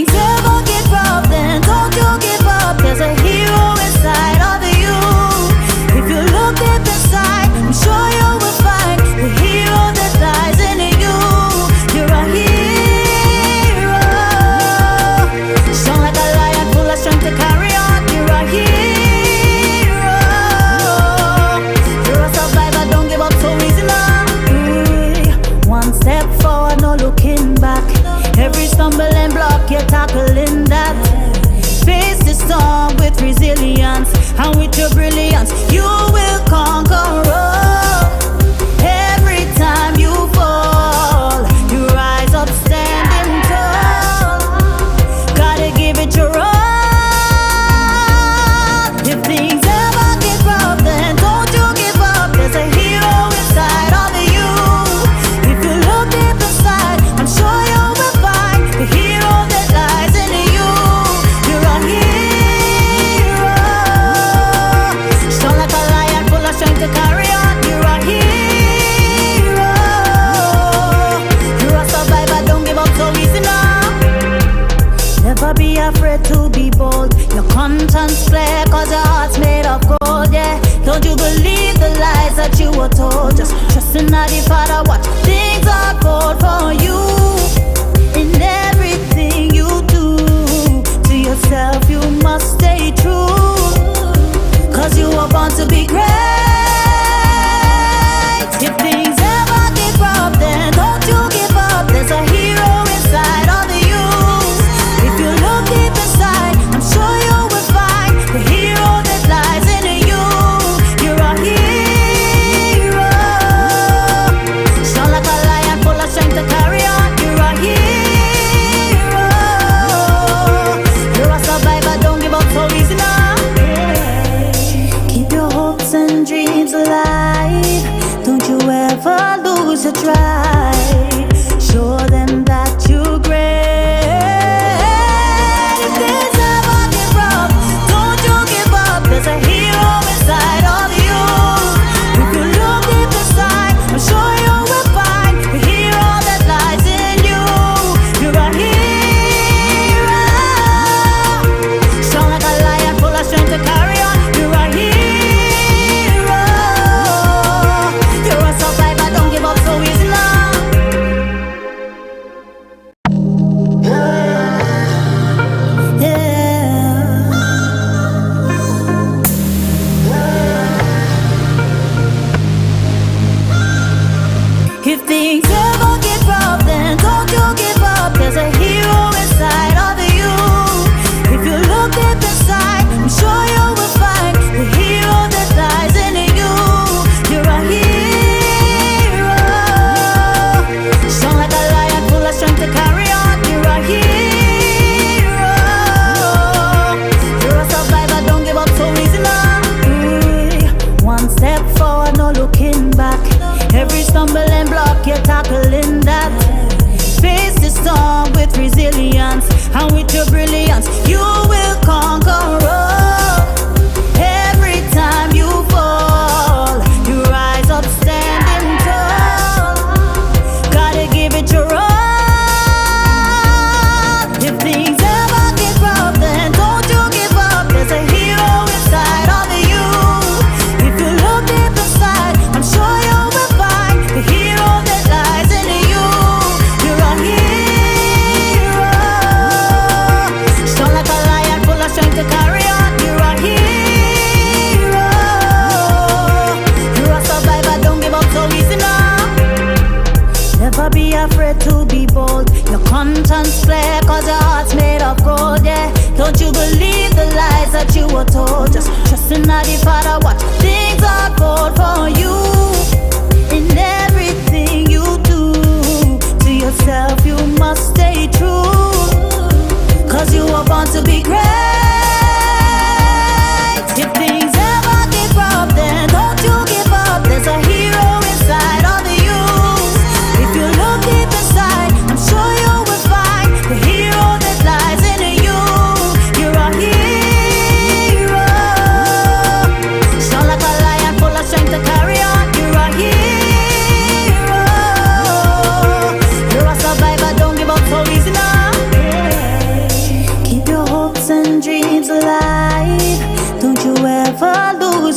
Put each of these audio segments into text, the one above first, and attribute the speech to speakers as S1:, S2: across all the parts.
S1: things ever get rough, then don't you give up. There's a hero inside of you. If you look deep inside, I'm sure you will find the hero that lies in you. You're a hero. Strong like a lion, full of strength to carry on. You're a hero. You're a survivor, don't give up so easy now. One step forward, no looking back. Every stumbling block, you're tackling that. Face the storm with resilience, and with your brilliance, you will conquer all. Every time you fall, you rise up standing tall. Gotta give it your all. If things ever get rough, then don't you give up. There's a hero inside of you. If you look deep inside, I'm sure you will find the hero that lies in you. You're a hero. Strong like a lion, full of strength to carry on. You're a hero. You're a survivor, don't give up so easy now. Never be afraid to be bold. Your conscience flare, cause your heart's made of gold, yeah. Don't you believe the lies that you were told. Just trust in the Father, watch things unfold for you. In everything you do, to yourself you must stay true. Cause you were born to be great. If things ever get rough, then don't you give up. There's a hero inside of you. If you look deep inside, I'm sure you will find the hero that lies in you. You're a hero. Strong like a lion, full of strength to carry on. You're a hero. You're a survivor, don't give up so easy now. Keep your hopes and dreams alive. Don't you ever lose your drive. Show them that you're great. If things ever get rough, don't you give up. There's a hero inside of you. If you look deep inside, I'm sure you will find the hero that lies in you. You're a hero. Strong like a lion, full of strength to carry on. You're a hero. You're a survivor, don't give up so easy now. If things ever get rough, then don't you give up. There's a hero inside of you. If you look deep inside, I'm sure you will find the hero that lies in you. You're a hero. Strong like a lion, full of strength to carry on. You're a hero. You're a survivor, don't give up so easy now. One step forward, no looking back. Every stumbling block, you're tackling that. Face the storm with resilience, and with your brilliance, you will conquer all. Every time you fall, you rise up standing tall. Gotta give it your all. If things ever get rough, then don't you give up. There's a hero inside of you. If you look deep inside, I'm sure you will find the hero that lies in you. You're a hero. Strong like a lion, full of strength to carry on. You're a hero. You're a survivor, don't give up so easy now. Never be afraid to be bold. Your conscience flare, cause your heart's made of gold, yeah. Don't you believe the lies that you were told. Just trust in the Father, watch things unfold for you. In everything you do, to yourself you must stay true. Cause you were born to be great. If things ever get rough, then don't you give up. There's a hero inside of you. If you look deep inside, I'm sure you will find the hero that lies in you. You're a hero.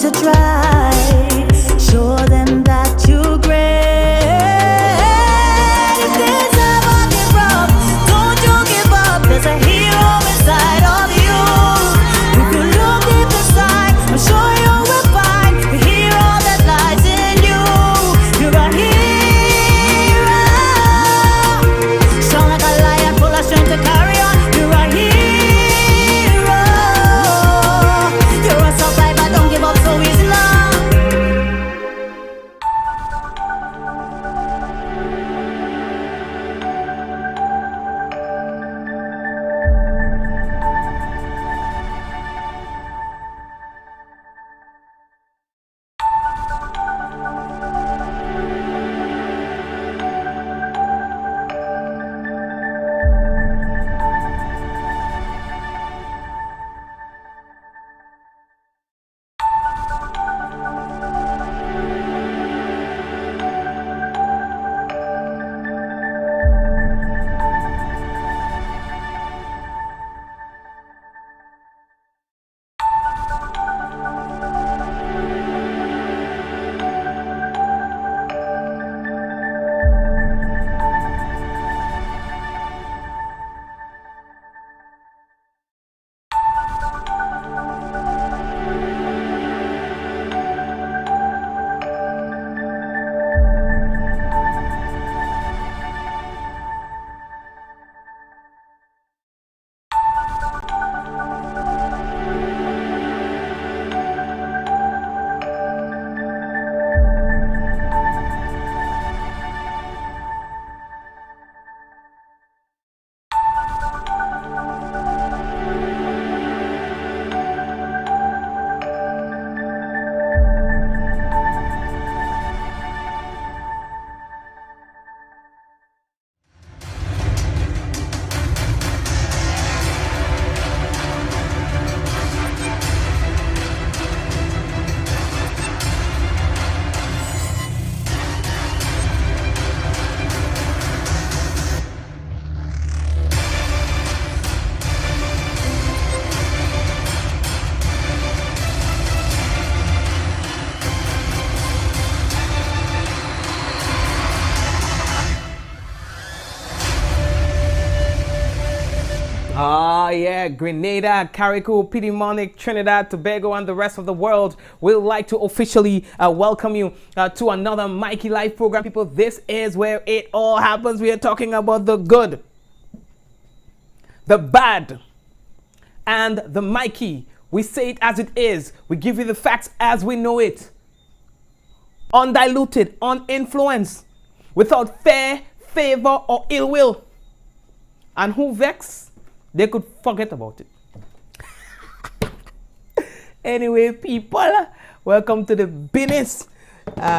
S1: to try. Show them that you're great. If things ever get rough, don't you give up. There's a hero inside of you. If you look deep inside, I'm sure you will find the hero that lies in you. You're a hero. Strong like a lion, full of strength to carry on. You're a hero. You're a survivor, don't give up so easy now.
S2: Yeah, Grenada, Carriacou, Pidimonic, Trinidad, Tobago, and the rest of the world. We'd like to officially welcome you to another Mikey Live program. People, this is where it all happens. We are talking about the good, the bad, and the Mikey. We say it as it is. We give you the facts as we know it. Undiluted, uninfluenced, without fear, favor, or ill will. And who vex? They could forget about it. Anyway, people, welcome to the business.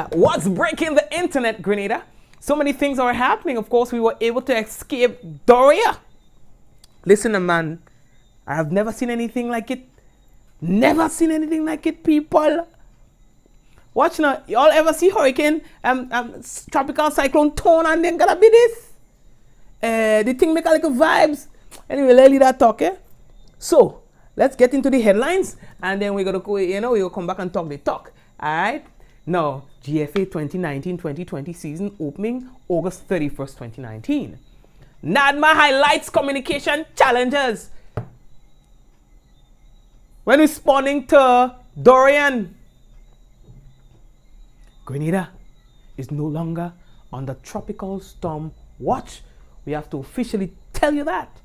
S2: What's breaking the internet, Grenada? So many things are happening. Of course, we were able to escape Doria. Listen, man, I have never seen anything like it. Never seen anything like it, people. Watch now. Y'all ever see hurricane, tropical cyclone tone, and then gonna be this? The thing make a little vibes. Anyway, let's leave that talk, eh? So, let's get into the headlines, and then we're going to go, we'll come back and talk the talk. All right? Now, GFA 2019-2020 season opening August 31st, 2019. NADMA highlights communication challenges when responding to Dorian. Grenada is no longer under tropical storm watch. We have to officially tell you that.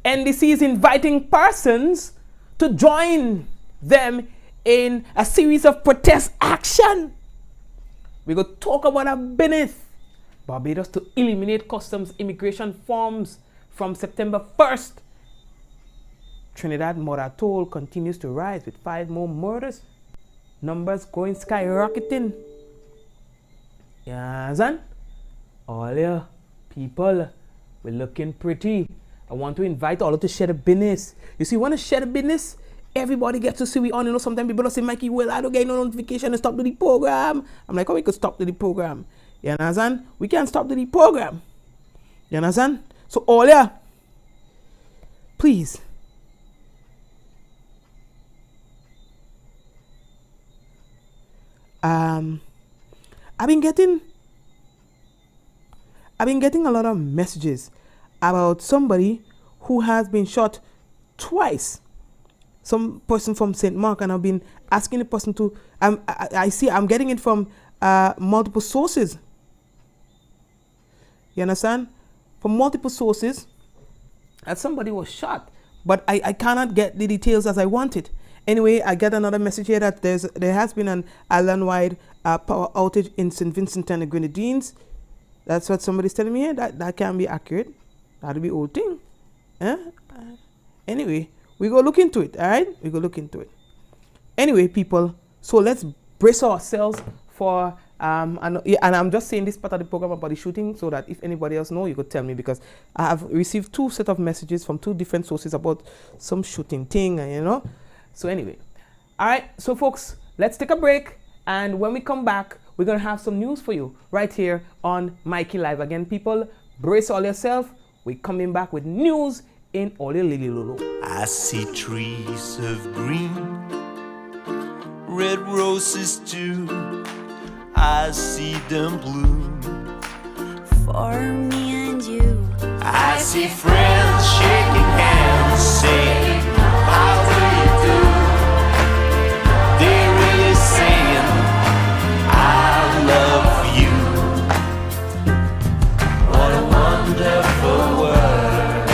S2: NDC is inviting persons to join them in a series of protest action. We're going to talk about a business. Barbados to eliminate customs immigration forms from September 1st. Trinidad murder toll continues to rise with 5 more murders. Numbers going skyrocketing. Yes, and all your people, we're looking pretty. I want to invite all of you to share the business. You see, when I share the business, everybody gets to see we on. Sometimes people don't say, Mikey, well, I don't get no notification and stop the program. I'm like, oh, we could stop the program. You understand? We can't stop the program. You understand? So, all yeah, please I've been getting a lot of messages about somebody who has been shot twice. Some person from St. Mark, and I've been asking the person to. I see I'm getting it from multiple sources. You understand? From multiple sources, that somebody was shot, but I cannot get the details as I wanted. Anyway, I get another message here that there has been an island-wide power outage in St. Vincent and the Grenadines. That's what somebody's telling me here. That can be accurate. That'll be old thing. Anyway, we go look into it. All right, we go look into it. Anyway, people. So let's brace ourselves for and I'm just saying this part of the program about the shooting so that if anybody else know, you could tell me, because I have received 2 set of messages from 2 different sources about some shooting thing, you know. So anyway, all right. So folks, let's take a break, and when we come back, we're gonna have some news for you right here on Mikey Live. Again, people, brace all yourself. We're coming back with news in Ole Lili Lulu.
S3: I see trees of green, red roses too. I see them bloom
S1: For me and you.
S3: I see friends shaking hands, saying, how do you do? They're really saying, I love you. What a wonderful world.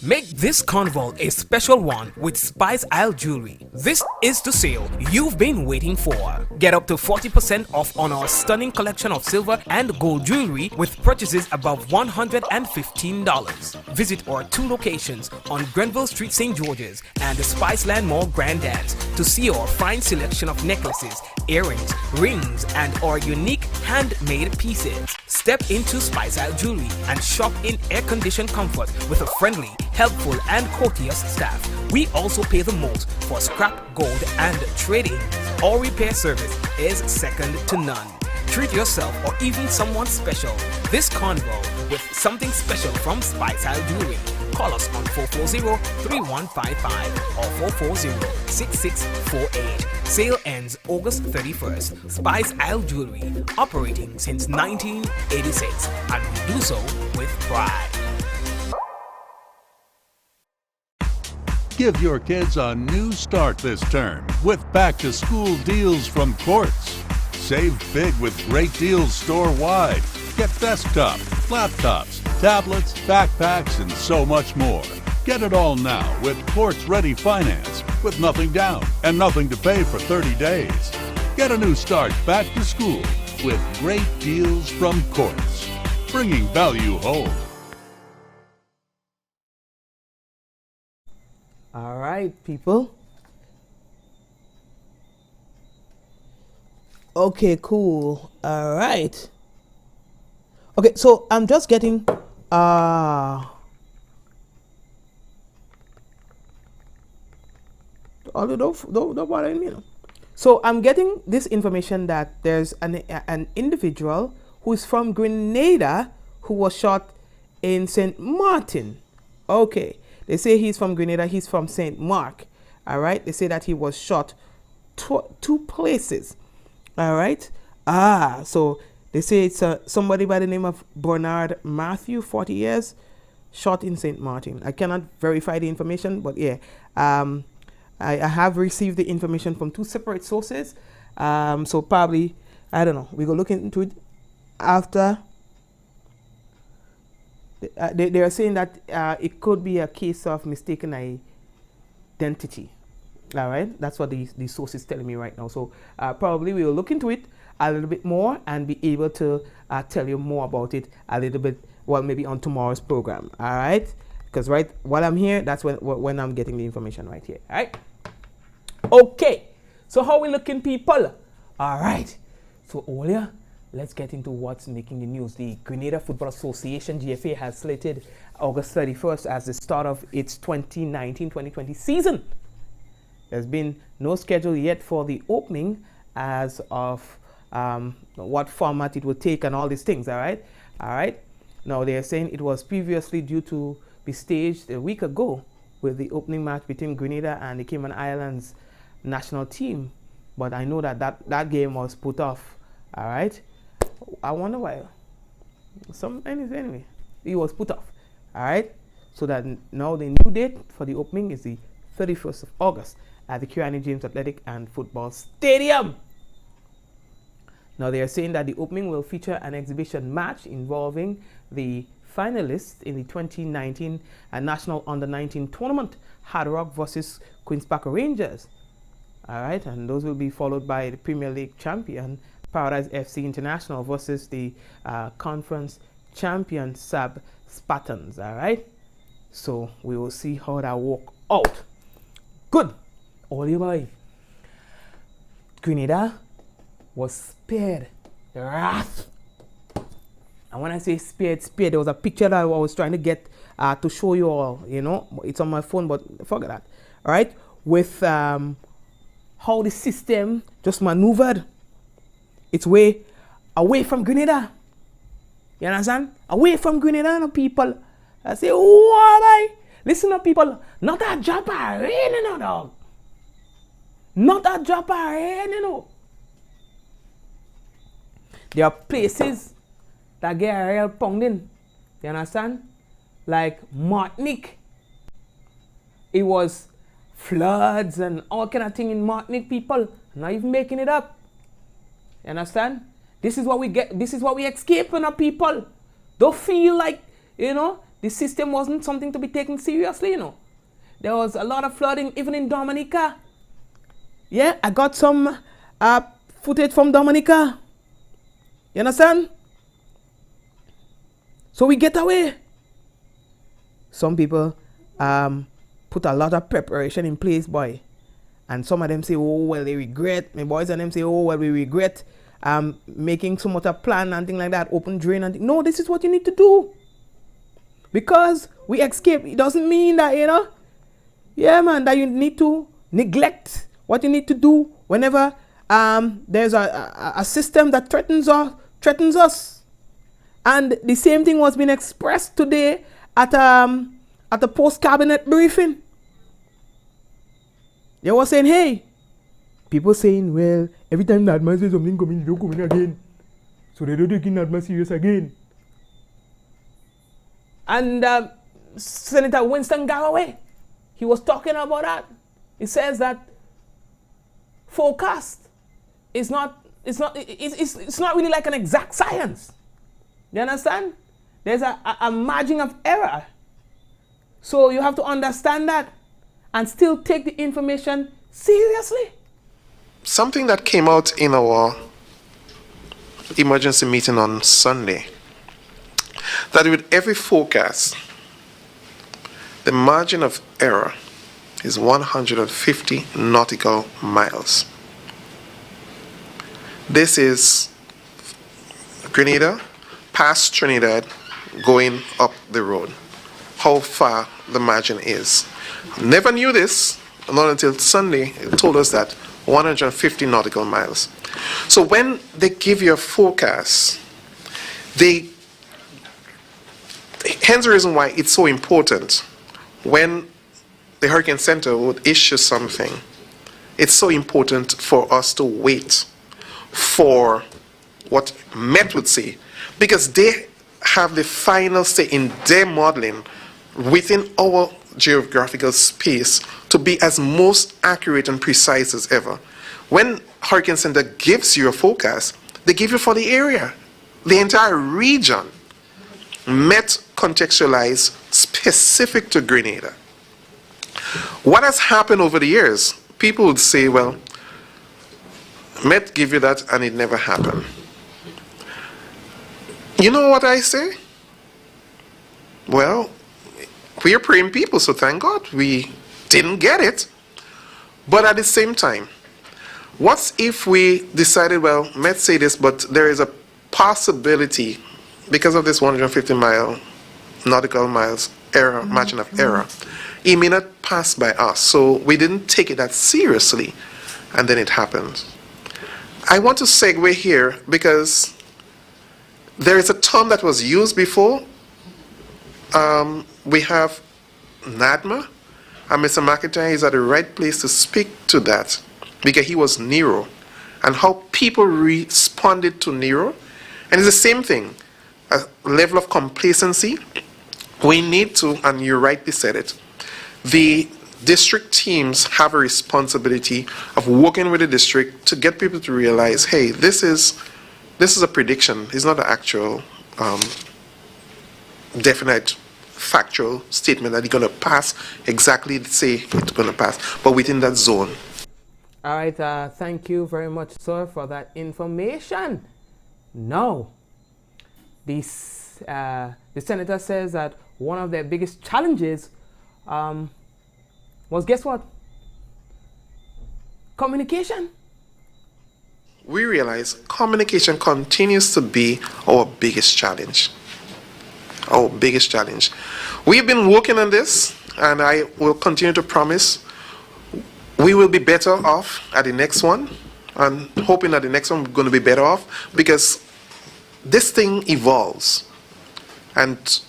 S2: Make this carnival a special one with Spice Isle Jewelry. This is the sale you've been waiting for. Get up to 40% off on our stunning collection of silver and gold jewelry with purchases above $115. Visit our 2 locations on Grenville Street, St. George's and the Spiceland Mall Grand Dance to see our fine selection of necklaces, earrings, rings, and our unique handmade pieces. Step into Spice Isle Jewelry and shop in air-conditioned comfort with a friendly, helpful, and courteous staff. We also pay the most for scrap gold and trading. Our repair service is second to none. Treat yourself or even someone special this carnival with something special from Spice Isle Jewelry. Call us on 440-3155 or 440-6648. Sale ends August 31st. Spice Isle Jewelry, operating since 1986, and we do so with pride.
S4: Give your kids a new start this term with back-to-school deals from Quartz. Save big with great deals store-wide. Get desktop, laptops, tablets, backpacks, and so much more. Get it all now with Quartz Ready Finance with nothing down and nothing to pay for 30 days. Get a new start back to school with great deals from Quartz, bringing value home.
S2: All right, people. Okay, cool. All right. Okay, so I'm just getting don't bother me. So I'm getting this information that there's an individual who is from Grenada who was shot in St. Martin. Okay. They say he's from Grenada, he's from St. Mark. All right. They say that he was shot 2 places. All right. So they say it's somebody by the name of Bernard Matthew, 40 years, shot in St. Martin. I cannot verify the information, but yeah. I have received the information from 2 separate sources. So probably, I don't know. We go look into it after. They are saying that it could be a case of mistaken identity. All right, that's what the source is telling me right now. So probably we will look into it a little bit more and be able to tell you more about it a little bit, well, maybe on tomorrow's program. All right, because right while I'm here, that's when I'm getting the information right here. All right. Okay, so how we looking, people? All right, so Olia, let's get into what's making the news. The Grenada Football Association, GFA, has slated August 31st as the start of its 2019-2020 season. There's been no schedule yet for the opening as of what format it will take and all these things, all right? All right. Now, they're saying it was previously due to be staged a week ago with the opening match between Grenada and the Cayman Islands national team but I know that game was put off. All right, I wonder why. Anyway, it was put off. All right, so that now the new date for the opening is the 31st of August at the Kirani James Athletic and Football Stadium. Now they are saying that the opening will feature an exhibition match involving the finalists in the 2019 National Under-19 tournament, Hard Rock versus Queen's Park Rangers. All right, and those will be followed by the Premier League champion Paradise FC International versus the conference champion Sab Spartans. All right, so we will see how that work out. Good. All you boy. Grenada was spared the wrath. And when I say spared, there was a picture that I was trying to get to show you all. You know, it's on my phone, but forget that. All right, with how the system just maneuvered its way away from Grenada. You understand? Away from Grenada, no people. I say, what? Listen up, people. Not a drop of rain, you know, dog. Not a drop of rain, you know. There are places that get a real pounding. You understand? Like Martinique. It was floods and all kind of thing in Martinique, people. Not even making it up. You understand? This is what we get. This is what we escape from our people. Don't feel like, you know, the system wasn't something to be taken seriously, you know. There was a lot of flooding even in Dominica. Yeah, I got some footage from Dominica. You understand? So we get away. Some people put a lot of preparation in place, boy. And some of them say, oh, well, they regret. My boys and them say, oh, well, we regret making so much a plan and things like that, open drain and no, this is what you need to do. Because we escape, it doesn't mean that, you know, yeah, man, that you need to neglect what you need to do whenever there's a system that threatens us. And the same thing was being expressed today at the post-cabinet briefing. They were saying, hey, people saying, well, every time that man says something coming, they don't come in again. So they don't take that man serious again. And Senator Winston Garraway, he was talking about that. He says that forecast is not really like an exact science. You understand? There's a margin of error. So you have to understand that and still take the information seriously.
S5: Something that came out in our emergency meeting on Sunday, that with every forecast, the margin of error is 150 nautical miles. This is Grenada, past Trinidad, going up the road. How far the margin is. Never knew this, not until Sunday. It told us that 150 nautical miles. So when they give you a forecast, hence the reason why it's so important when the Hurricane Center would issue something, it's so important for us to wait for what Met would say, because they have the final say in their modeling within our geographical space to be as most accurate and precise as ever. When Hurricane Center gives you a forecast, they give you for the area, the entire region. Met contextualized specific to Grenada. What has happened over the years? People would say, well, Met give you that and it never happened. You know what I say? Well, we are praying people, so thank God we didn't get it. But at the same time, what if we decided, well, Met say this, but there is a possibility because of this 150 nautical miles error, margin of error, it may not pass by us. So we didn't take it that seriously, and then it happened. I want to segue here because there is a term that was used before. We have NADMA, and Mr. McIntyre is at the right place to speak to that. because he was Nero, and how people responded to Nero. And it's the same thing, a level of complacency. We need to, and you rightly said it, the district teams have a responsibility of working with the district to get people to realize, hey, this is a prediction. It's not an actual definite factual statement that it's going to pass exactly say it's going to pass, but within that zone.
S2: All right, thank you very much, sir, for that information. Now, the senator says that one of their biggest challenges was, guess what? Communication.
S5: We realize communication continues to be our biggest challenge. Our biggest challenge. We've been working on this, and I will continue to promise we will be better off at the next one, and hoping that the next one we're going to be better off, because this thing evolves. And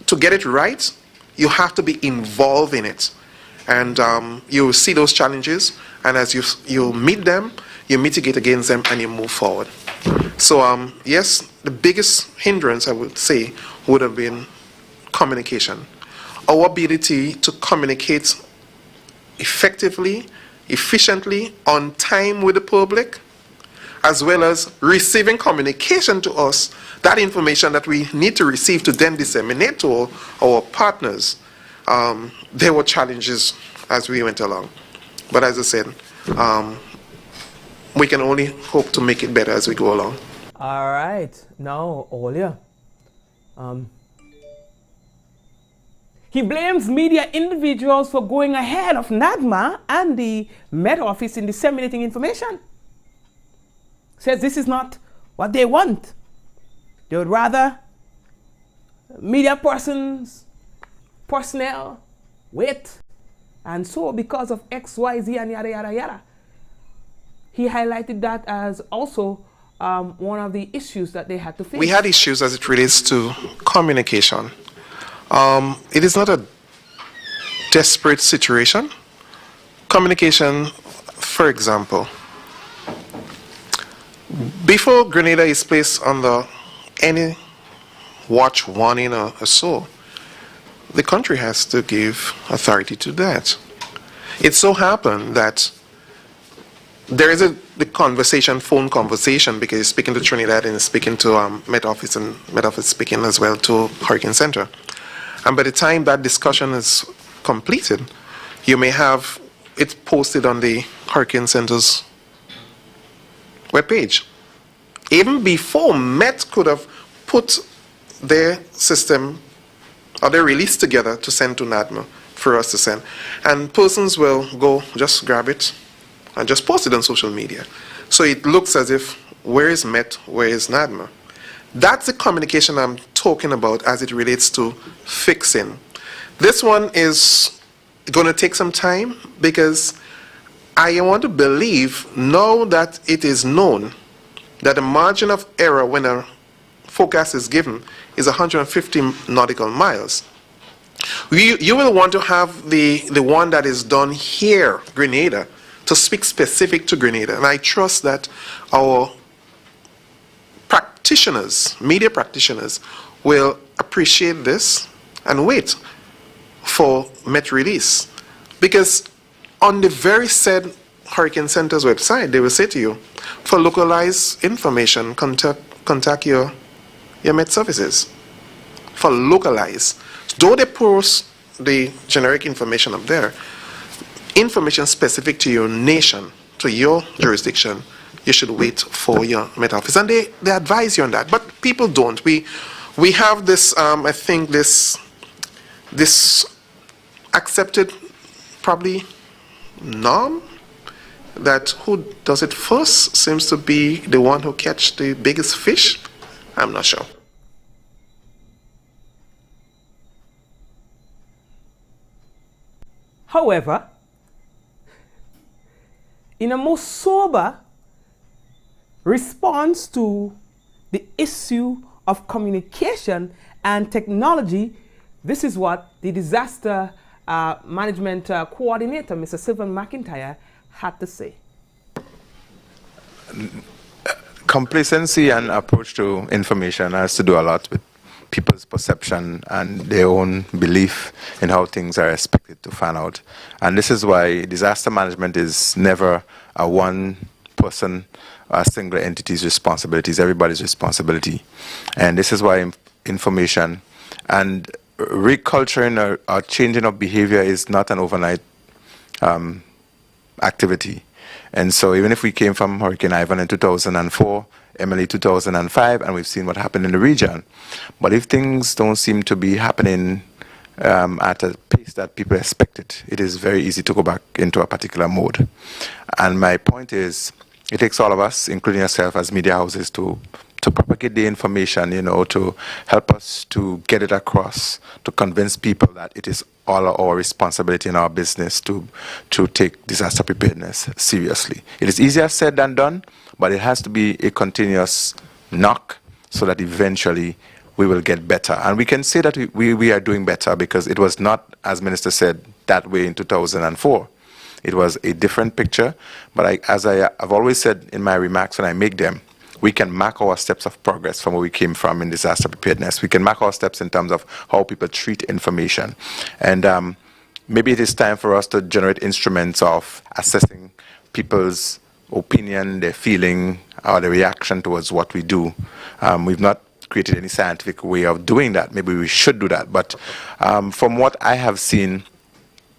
S5: to get it right, you have to be involved in it. And you will see those challenges, and as you meet them, you mitigate against them, and you move forward. So yes, the biggest hindrance, I would say, would have been communication. Our ability to communicate effectively, efficiently, on time with the public, as well as receiving communication to us, that information that we need to receive to then disseminate to our partners. There were challenges as we went along. But as I said, we can only hope to make it better as we go along.
S2: All right. Now, Olia. He blames media individuals for going ahead of NADMA and the Met Office in disseminating information. Says this is not what they want. They would rather media personnel wait, and so because of X, Y, Z, and yada, yada, yada. He highlighted that as also one of the issues that they had to face.
S5: We had issues as it relates to communication. It is not a desperate situation. Communication, for example, before Grenada is placed under any watch warning or so, the country has to give authority to that. It so happened that there is the conversation, phone conversation, because you're speaking to Trinidad and speaking to Met Office, and Met Office speaking as well to Hurricane Center. And by the time that discussion is completed, you may have it posted on the Hurricane Center's webpage. Even before Met could have put their system or their release together to send to NADMA for us to send. And persons will go, just grab it and just post it on social media. So it looks as if, where is Met, where is NADMA? That's the communication I'm talking about as it relates to fixing. This one is going to take some time, because I want to believe, now that it is known that the margin of error when a forecast is given is 150 nautical miles. You will want to have the one that is done here, Grenada, to speak specific to Grenada. And I trust that our practitioners, media practitioners, will appreciate this and wait for Met release. Because on the very said Hurricane Center's website, they will say to you, for localized information, contact your Met services. For localized. Though they post the generic information up there, information specific to your nation, to your jurisdiction, you should wait for your Met Office. And they advise you on that. But people don't. We have this, I think, this accepted, probably, norm, that who does it first seems to be the one who catch the biggest fish. I'm not sure.
S2: However, in a more sober response to the issue of communication and technology, this is what the disaster management coordinator, Mr. Sylvan McIntyre, had to say.
S6: complacency and approach to information has to do a lot with people's perception and their own belief in how things are expected to fan out. And this is why disaster management is never a one person, a single entity's responsibility. It's everybody's responsibility. And this is why information and reculturing or changing of behavior is not an overnight activity. And so even if we came from Hurricane Ivan in 2004, Emily 2005, and we've seen what happened in the region, but if things don't seem to be happening at a pace that people expected, it is very easy to go back into a particular mode. And my point is, it takes all of us, including yourself as media houses, to propagate the information, to help us to get it across, to convince people that it is all our responsibility in our business to take disaster preparedness seriously. It is easier said than done, but it has to be a continuous knock so that eventually we will get better. And we can say that we are doing better because it was not, as Minister said, that way in 2004. It was a different picture, but as I've always said in my remarks when I make them, we can mark our steps of progress from where we came from in disaster preparedness. We can mark our steps in terms of how people treat information. And maybe it is time for us to generate instruments of assessing people's opinion, their feeling, or their reaction towards what we do. We've not created any scientific way of doing that. Maybe we should do that. But from what I have seen,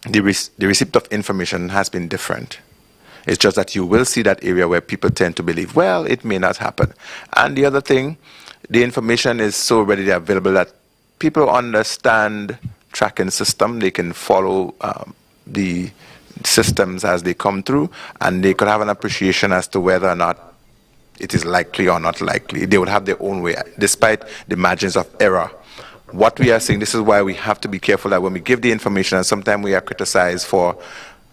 S6: the receipt of information has been different. It's just that you will see that area where people tend to believe, well, it may not happen. And the other thing, the information is so readily available that people understand tracking system. They can follow the systems as they come through, and they could have an appreciation as to whether or not it is likely or not likely. They would have their own way, despite the margins of error. What we are saying, this is why we have to be careful that when we give the information, and sometimes we are criticized for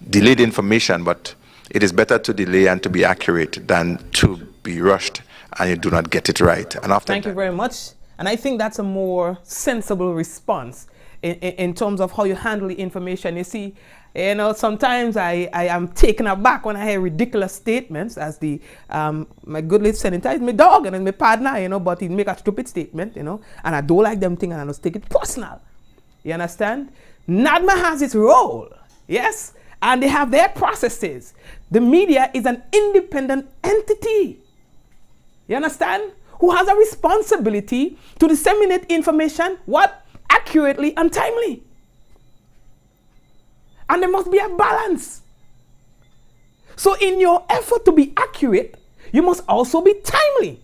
S6: delayed information, but it is better to delay and to be accurate than to be rushed and you do not get it right. And often
S2: Thank you very much. And I think that's a more sensible response in terms of how you handle the information. You see, sometimes I am taken aback when I hear ridiculous statements, as my good lady senator is my dog and is my partner, but he make a stupid statement, and I don't like them things and I just take it personal. You understand? NADMA has its role, yes, and they have their processes. The media is an independent entity, you understand, who has a responsibility to disseminate information, accurately and timely. And there must be a balance. So in your effort to be accurate, you must also be timely.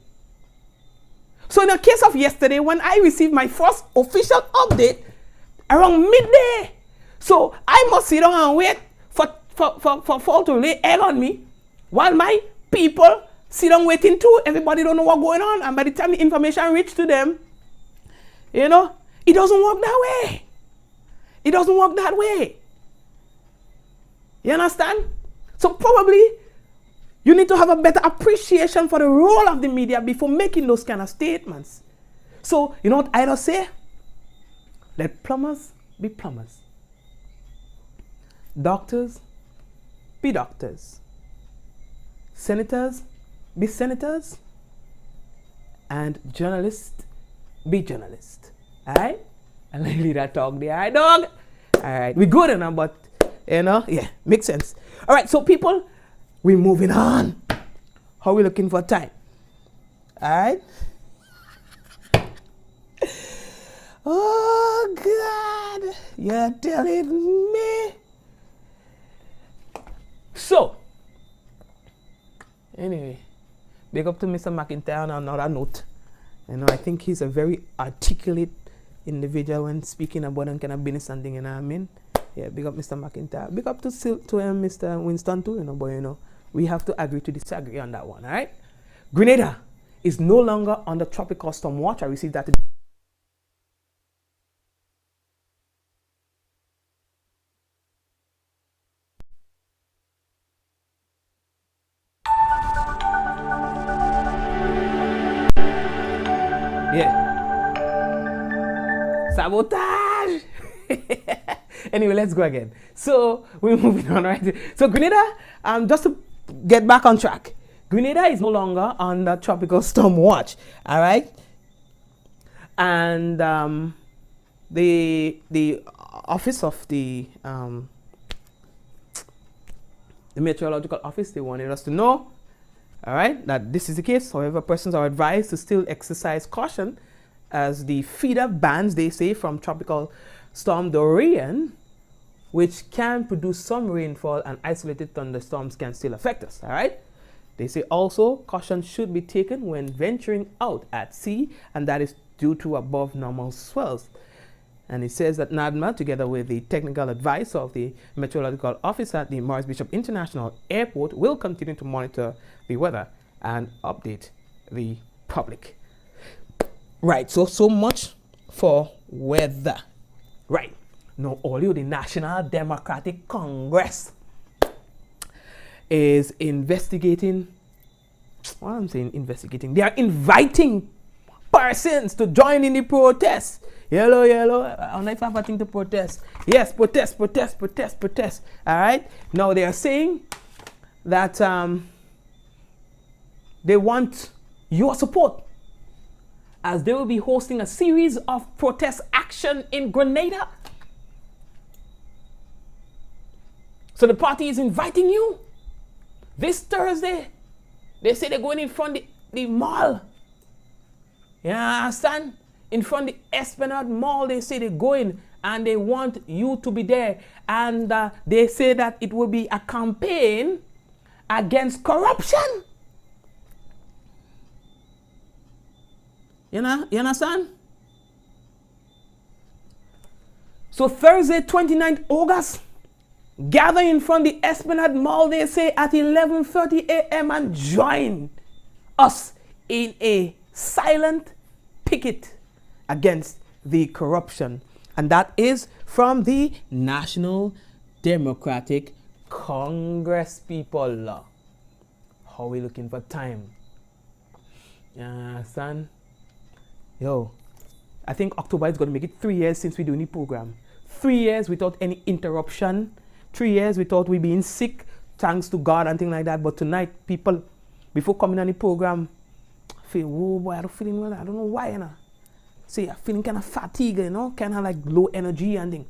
S2: So in the case of yesterday, when I received my first official update around midday, so I must sit down and wait for fall to lay egg on me while my people sit down waiting too. Everybody don't know what's going on, and by the time the information reaches to them, it doesn't work that way. It doesn't work that way. You understand? So probably you need to have a better appreciation for the role of the media before making those kind of statements. So you know what I don't say? Let plumbers be plumbers. Doctors be doctors. Senators be senators. And journalists be journalists. Alright? And I leave that talk there. Alright, dog? Alright, we good enough, but yeah, makes sense. Alright, so people, we're moving on. How are we looking for time? Alright? Oh God, you're telling me. So, anyway, big up to Mr. McIntyre on another note. I think he's a very articulate individual when speaking about and kind of business and thing, I mean? Yeah, big up Mr. McIntyre. Big up to Mr. Winston too, but we have to agree to disagree on that one, all right? Grenada is no longer under tropical storm watch. I received that today. Yeah. Sabotage! Anyway, let's go again. So we're moving on, right? So Grenada, just to get back on track, Grenada is no longer under tropical storm watch. All right. And the office of the meteorological office, they wanted us to know, all right, that this is the case. However, persons are advised to still exercise caution as the feeder bands, they say, from tropical storm Dorian, which can produce some rainfall and isolated thunderstorms, can still affect us. All right. They say also caution should be taken when venturing out at sea, and that is due to above normal swells. And it says that NADMA, together with the technical advice of the meteorological office at the Morris Bishop International Airport, will continue to monitor the weather and update the public. Right, so much for weather. Right, now all you, the National Democratic Congress is investigating, what I'm saying investigating, they are inviting persons to join in the protest. Yellow, I don't know if I have a thing to protest. Yes, protest. All right. Now they are saying that they want your support as they will be hosting a series of protest action in Grenada. So the party is inviting you this Thursday. They say they're going in front of the mall. You understand? In front of the Esplanade Mall, they say they're going and they want you to be there. And they say that it will be a campaign against corruption. You understand? So Thursday, 29th August, gather in front of the Esplanade Mall, they say, at 11:30 a.m. and join us in a silent picket against the corruption. And that is from the National Democratic Congress, people. How we looking for time? Son. Yo, I think October is going to make it 3 years since we doing the program. 3 years without any interruption. 3 years without we being sick, thanks to God and things like that. But tonight, people, before coming on the program, I feel, whoa, boy, I don't feeling well. I don't know why, you know. See, I'm feeling kind of fatigued, you know, kind of like low energy and thing.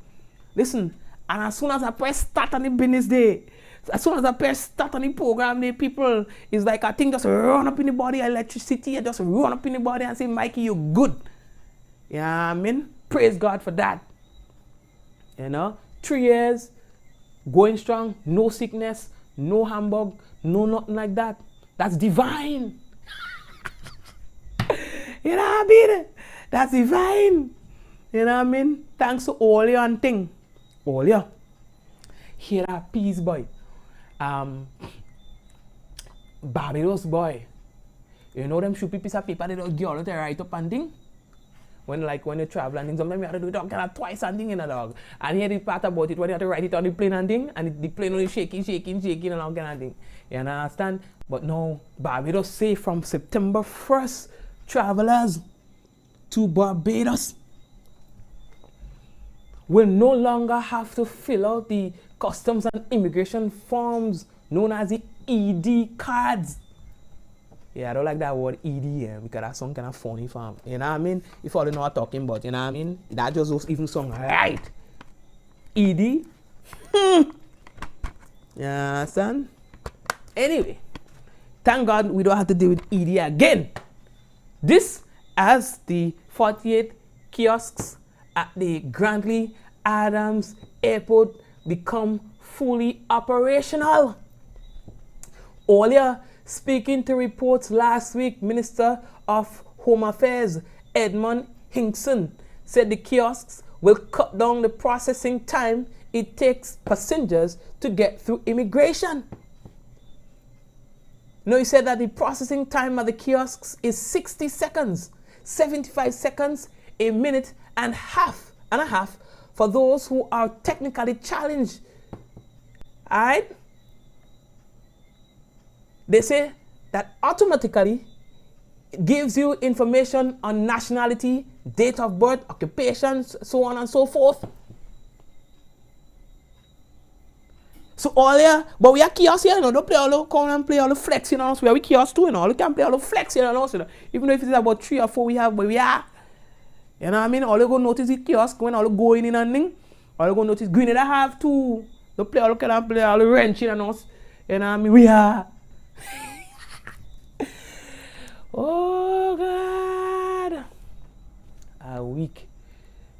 S2: Listen, and as soon as I press start on the business day, as soon as I press start on the program, the people, it's like a thing just run up in the body, electricity, and just run up in the body and say, Mikey, you're good. You know what I mean? Praise God for that. You know, 3 years, going strong, no sickness, no humbug, no nothing like that. That's divine. You know what I mean? That's divine. You know what I mean? Thanks to all you and thing. All you. Here are peace, boy. Barbados, boy. You know them shoot pieces of paper they don't get all to write up and thing? When you travel and things, sometimes you have to do it kind of twice and thing in a dog. And here the part about it when you have to write it on the plane and thing, and the plane only shaking and all kind of thing. You understand? But no, Barbados say from September 1st, travelers to Barbados will no longer have to fill out the customs and immigration forms known as the ED cards. Yeah, I don't like that word ED here because that's some kind of funny form. You know what I mean? If all you know what I'm talking about, you know what I mean? That just even sound right. ED? Yeah, son. Anyway, thank God we don't have to deal with ED again. This as the 48 kiosks at the Grantley Adams Airport become fully operational. Earlier, speaking to reports last week, Minister of Home Affairs Edmund Hinkson said the kiosks will cut down the processing time it takes passengers to get through immigration. No, he said that the processing time at the kiosks is 60 seconds, 75 seconds, a minute and a half for those who are technically challenged. All right? They say that automatically gives you information on nationality, date of birth, occupations, so on and so forth. So all here, but we are kiosks here, you know, don't play all the, come and play all the flex, you know, so we are with kiosks too, you know, you can play all the flex, you know, so even though if it's about 3 or 4 we have, but we are, you know what I mean, all you go notice the kiosk, when all you go in and thing, all you go notice, Grenada have too, don't play all the, can play all the wrench, you know, you know what I mean, we are. Oh God, a week,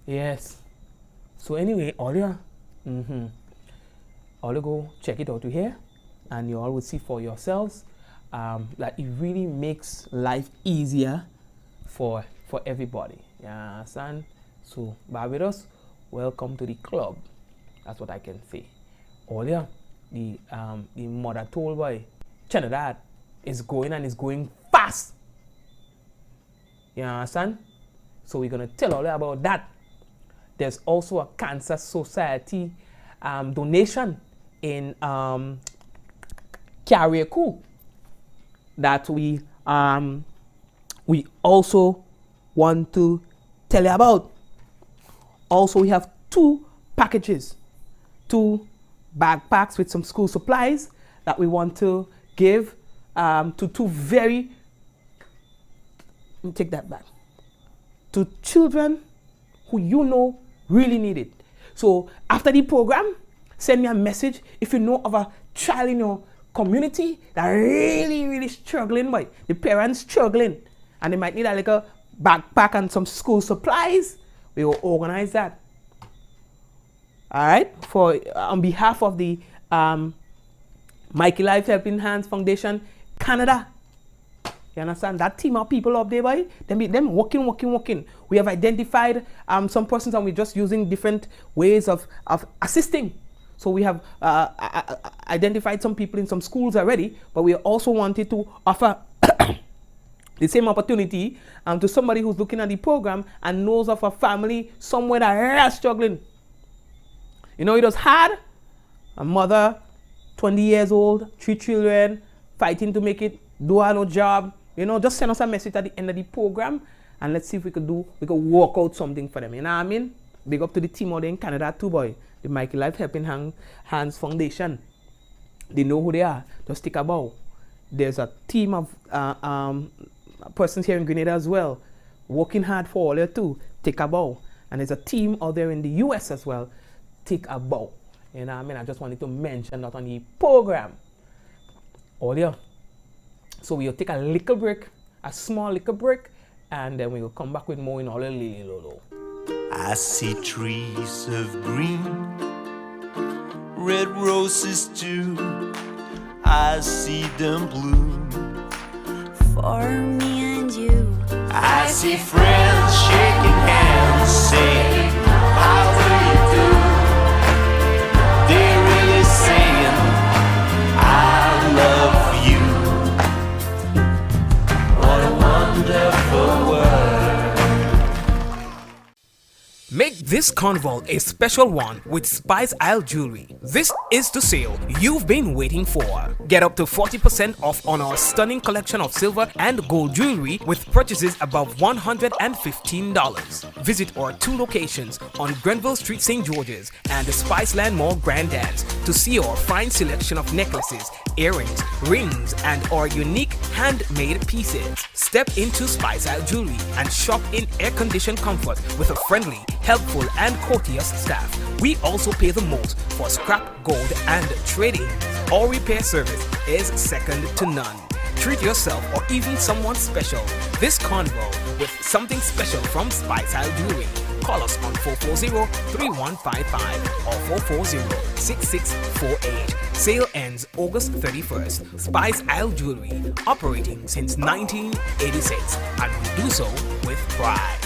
S2: yes. So anyway, all you, all you go check it out to here, and you all will see for yourselves that it really makes life easier for everybody. You understand? So Barbados, welcome to the club. That's what I can say. Earlier, the mother told by Trinidad is going and is going fast. You understand? So we're gonna tell all about that. There's also a Cancer Society donation in Carriacou that we also want to tell you about. Also, we have 2 packages, 2 backpacks with some school supplies that we want to give to 2 very, let me take that back, to children who you know really need it. So after the program, send me a message if you know of a child in your community that really struggling, boy. The parents struggling and they might need a little backpack and some school supplies. We will organize that. All right, for on behalf of the Mikey Life Helping Hands Foundation Canada. You understand? That team of people up there, boy, them working. We have identified some persons and we're just using different ways of assisting. So we have identified some people in some schools already, but we also wanted to offer the same opportunity to somebody who's looking at the program and knows of a family somewhere that is struggling. You know, it was hard. A mother, 20 years old, 3 children, fighting to make it, do her no job. You know, just send us a message at the end of the program and let's see if we could work out something for them. You know what I mean? Big up to the team out there in Canada too, boy. The Mikey Life Helping Hands Foundation. They know who they are. Just take a bow. There's a team of persons here in Grenada as well, working hard for all you too. Take a bow. And there's a team out there in the US as well. Take a bow. You know what I mean? I just wanted to mention that on the program. Earlier. So we'll take a little break, a small little break, and then we will come back with more in all the Lily Lolo.
S3: I see trees of green, red roses too. I see them bloom
S1: For me and you.
S3: I see friends shaking hands, saying, how do you do? They're really saying, I love you. What a wonderful world.
S2: Make this carnival a special one with Spice Isle Jewelry. This is the sale you've been waiting for. Get up to 40% off on our stunning collection of silver and gold jewelry with purchases above $115. Visit our 2 locations on Grenville Street, St. George's and the Spiceland Mall Grand Dance to see our fine selection of necklaces, earrings, rings, and our unique handmade pieces. Step into Spice Isle Jewelry and shop in air-conditioned comfort with a friendly, helpful, and courteous staff. We also pay the most for scrap, gold, and trading. Our repair service is second to none. Treat yourself or even someone special this carnival with something special from Spice Isle Jewelry. Call us on 440-3155 or 440-6648. Sale ends August 31st. Spice Isle Jewelry, operating since 1986, and we do so with pride.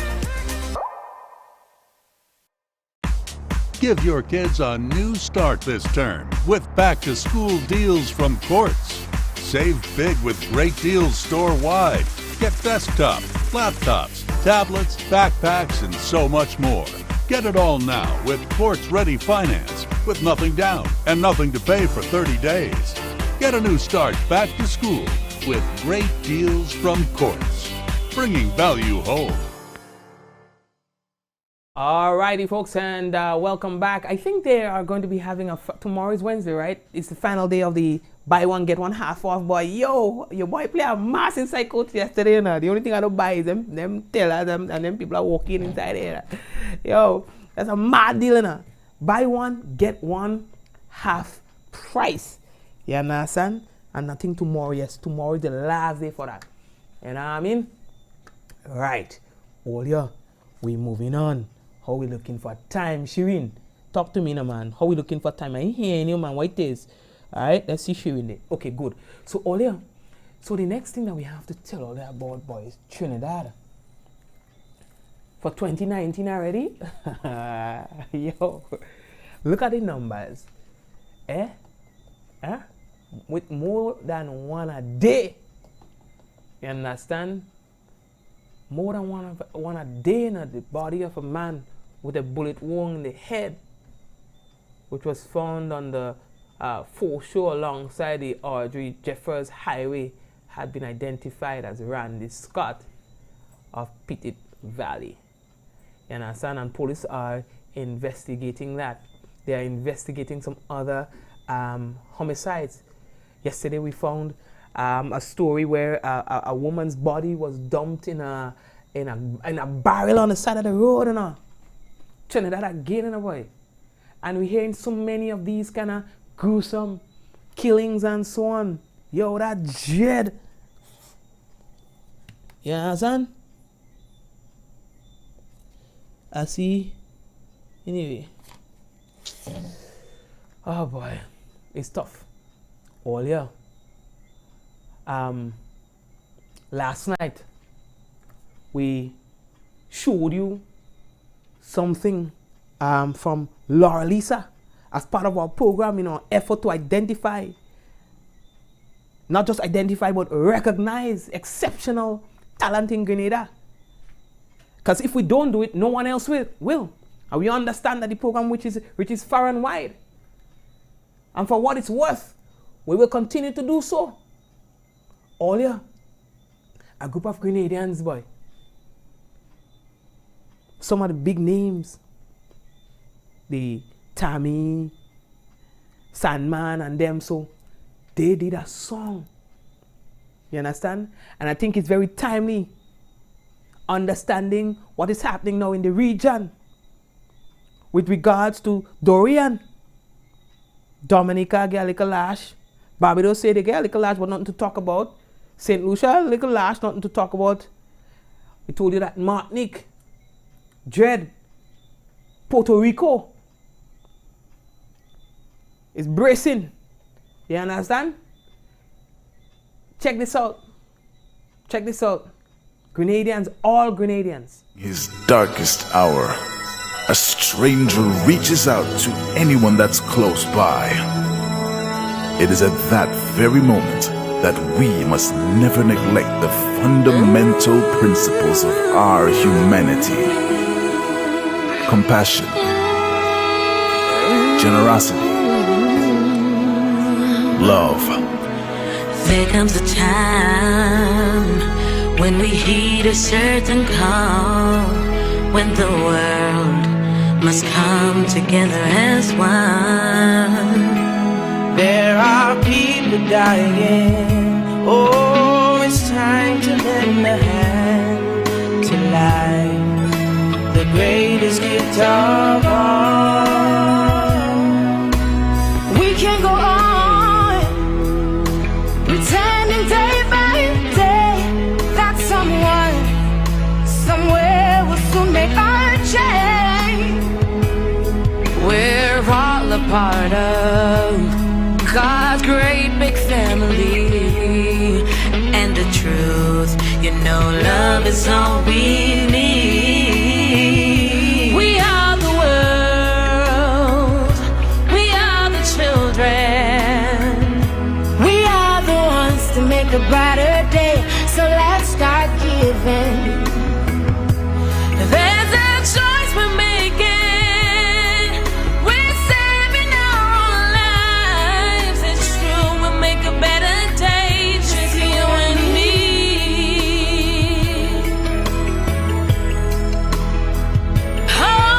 S4: Give your kids a new start this term with back-to-school deals from Quartz. Save big with great deals store-wide. Get desktops, laptops, tablets, backpacks, and so much more. Get it all now with Quartz-ready finance with nothing down and nothing to pay for 30 days. Get a new start back to school with great deals from Quartz, bringing value home.
S2: Alrighty, folks, and welcome back. I think they are going to be having tomorrow is Wednesday, right? It's the final day of the buy one get one half off. Boy, yo, your boy play a massive psycho yesterday. The only thing I don't buy is them tellers and them people are walking inside here. Yo, that's a mad deal, Buy one get one half price. You understand? And nothing tomorrow. Yes, tomorrow is the last day for that. You know what I mean? Right. All yeah, we moving on. How we looking for time? Shireen, talk to me now, man. How we looking for time? I ain't hearing you, man. What it is? Alright, let's see Shireen there. Okay, good. So, Olia, so the next thing that we have to tell Olia about, boys, Trinidad. For 2019 already? Yo, look at the numbers. With more than one a day. You understand? More than one a day in the body of a man with a bullet wound in the head, which was found on the foreshore alongside the Audrey Jeffers Highway, had been identified as Randy Scott of Pettit Valley. You understand? And police are investigating that. They are investigating some other homicides. Yesterday we found a story where a woman's body was dumped in a barrel on the side of the road, Trinidad again, boy. And we're hearing so many of these kind of gruesome killings and so on. Yo, that dread. You understand? I see. Anyway. Oh boy, it's tough. All year. Last night we showed you something from Laura Lisa as part of our program in our effort to identify, not just identify, but recognize exceptional talent in Grenada. Because if we don't do it, no one else will. And we understand that the program which is far and wide. And for what it's worth, we will continue to do so. Earlier, a group of Grenadians, boy. Some of the big names, the Tammy, Sandman and them, so they did a song. You understand? And I think it's very timely, understanding what is happening now in the region with regards to Dorian. Dominica get a little lash. Barbados say they get a little lash, but nothing to talk about. St. Lucia, a little lash, nothing to talk about. We told you that Martinique, Dread, Puerto Rico is bracing. You understand? Check this out. Check this out. Grenadians, all Grenadians.
S7: His darkest hour, a stranger reaches out to anyone that's close by. It is at that very moment that we must never neglect the fundamental principles of our humanity: compassion, generosity, love.
S8: There comes a time when we heed a certain call, when the world must come together as one.
S9: There are people dying. Oh, it's time to lend a hand to life, the greatest gift of all.
S1: We can go on pretending day by day that someone somewhere will soon make our change.
S8: We're all a part of God's great big family, and the truth, you know, love is all we need. We are the world, we are the children,
S1: We are the ones to make a brighter day, so let's start giving.
S8: there's a choice we're making. We're saving our own lives. It's true, we'll make a better day, just you and me. Oh,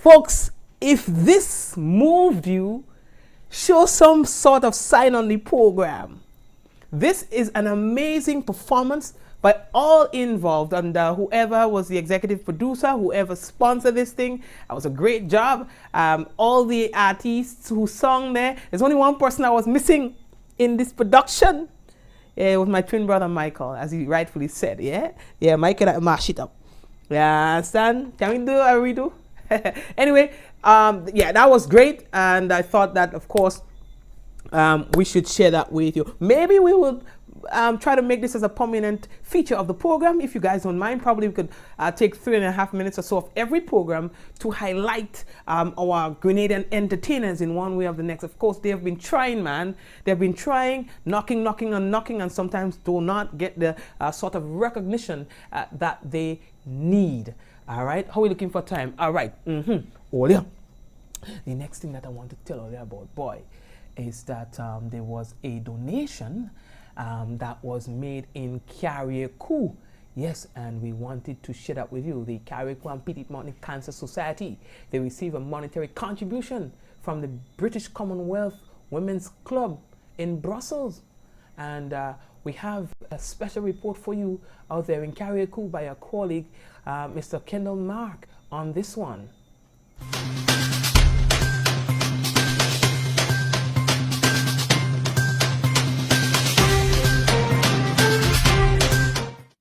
S2: Folks, if this moved you, show some sort of sign on the program. This is an amazing performance by all involved, and whoever was the executive producer, whoever sponsored this thing, that was a great job. All the artists who sung there. There's only one person I was missing in this production. It was my twin brother Michael, as he rightfully said. Yeah, Michael that mash it up. Yeah, understand? Can we do a redo? Anyway, yeah, that was great, and I thought that, of course, we should share that with you. Maybe we will try to make this as a permanent feature of the program, if you guys don't mind. Probably we could take 3.5 minutes or so of every program to highlight our Grenadian entertainers in one way or the next. Of course, they have been trying, man. They've been trying, knocking, and sometimes do not get the sort of recognition that they need. All right, how are we looking for time? All right, Olia. The next thing that I want to tell Olia about, boy, is that there was a donation that was made in Carriacou. Yes, and we wanted to share that with you. The Carriacou and Petite Martinique Cancer Society, they receive a monetary contribution from the British Commonwealth Women's Club in Brussels. And we have a special report for you out there in Carriacou by our colleague, Mr. Kendall Mark, on this one.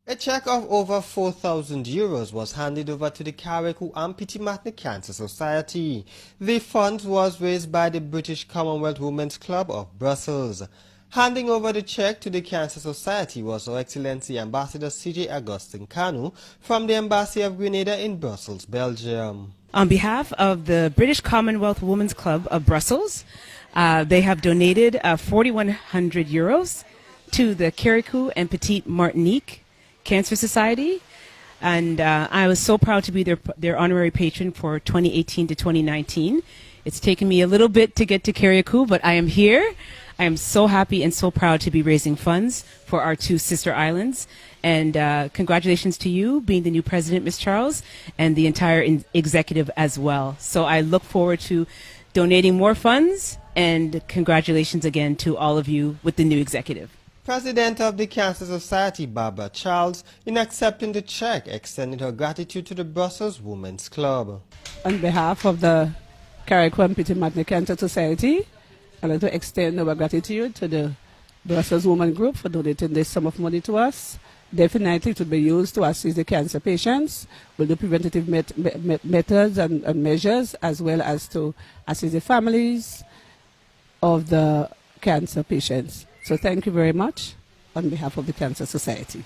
S10: A check of over €4,000 was handed over to the Carriacou and Petite Martinique Cancer Society. The fund was raised by the British Commonwealth Women's Club of Brussels. Handing over the check to the Cancer Society was Her Excellency Ambassador C.J. Augustin Kanu from the Embassy of Grenada in Brussels, Belgium.
S11: On behalf of the British Commonwealth Women's Club of Brussels, they have donated €4,100 to the Carriacou and Petite Martinique Cancer Society, and I was so proud to be their honorary patron for 2018 to 2019. It's taken me a little bit to get to Carriacou, but I am here. I am so happy and so proud to be raising funds for our two sister islands. And congratulations to you being the new president, Ms. Charles, and the entire executive as well. So I look forward to donating more funds, and congratulations again to all of you with the new executive.
S10: President of the Cancer Society, Barbara Charles, in accepting the check, extended her gratitude to the Brussels Women's Club.
S12: On behalf of the Carriacou and Petite Martinique Cancer Society, I'd like to extend our gratitude to the Brussels Women Group for donating this sum of money to us. Definitely it will be used to assist the cancer patients with the preventative methods and measures, as well as to assist the families of the cancer patients. So thank you very much on behalf of the Cancer Society.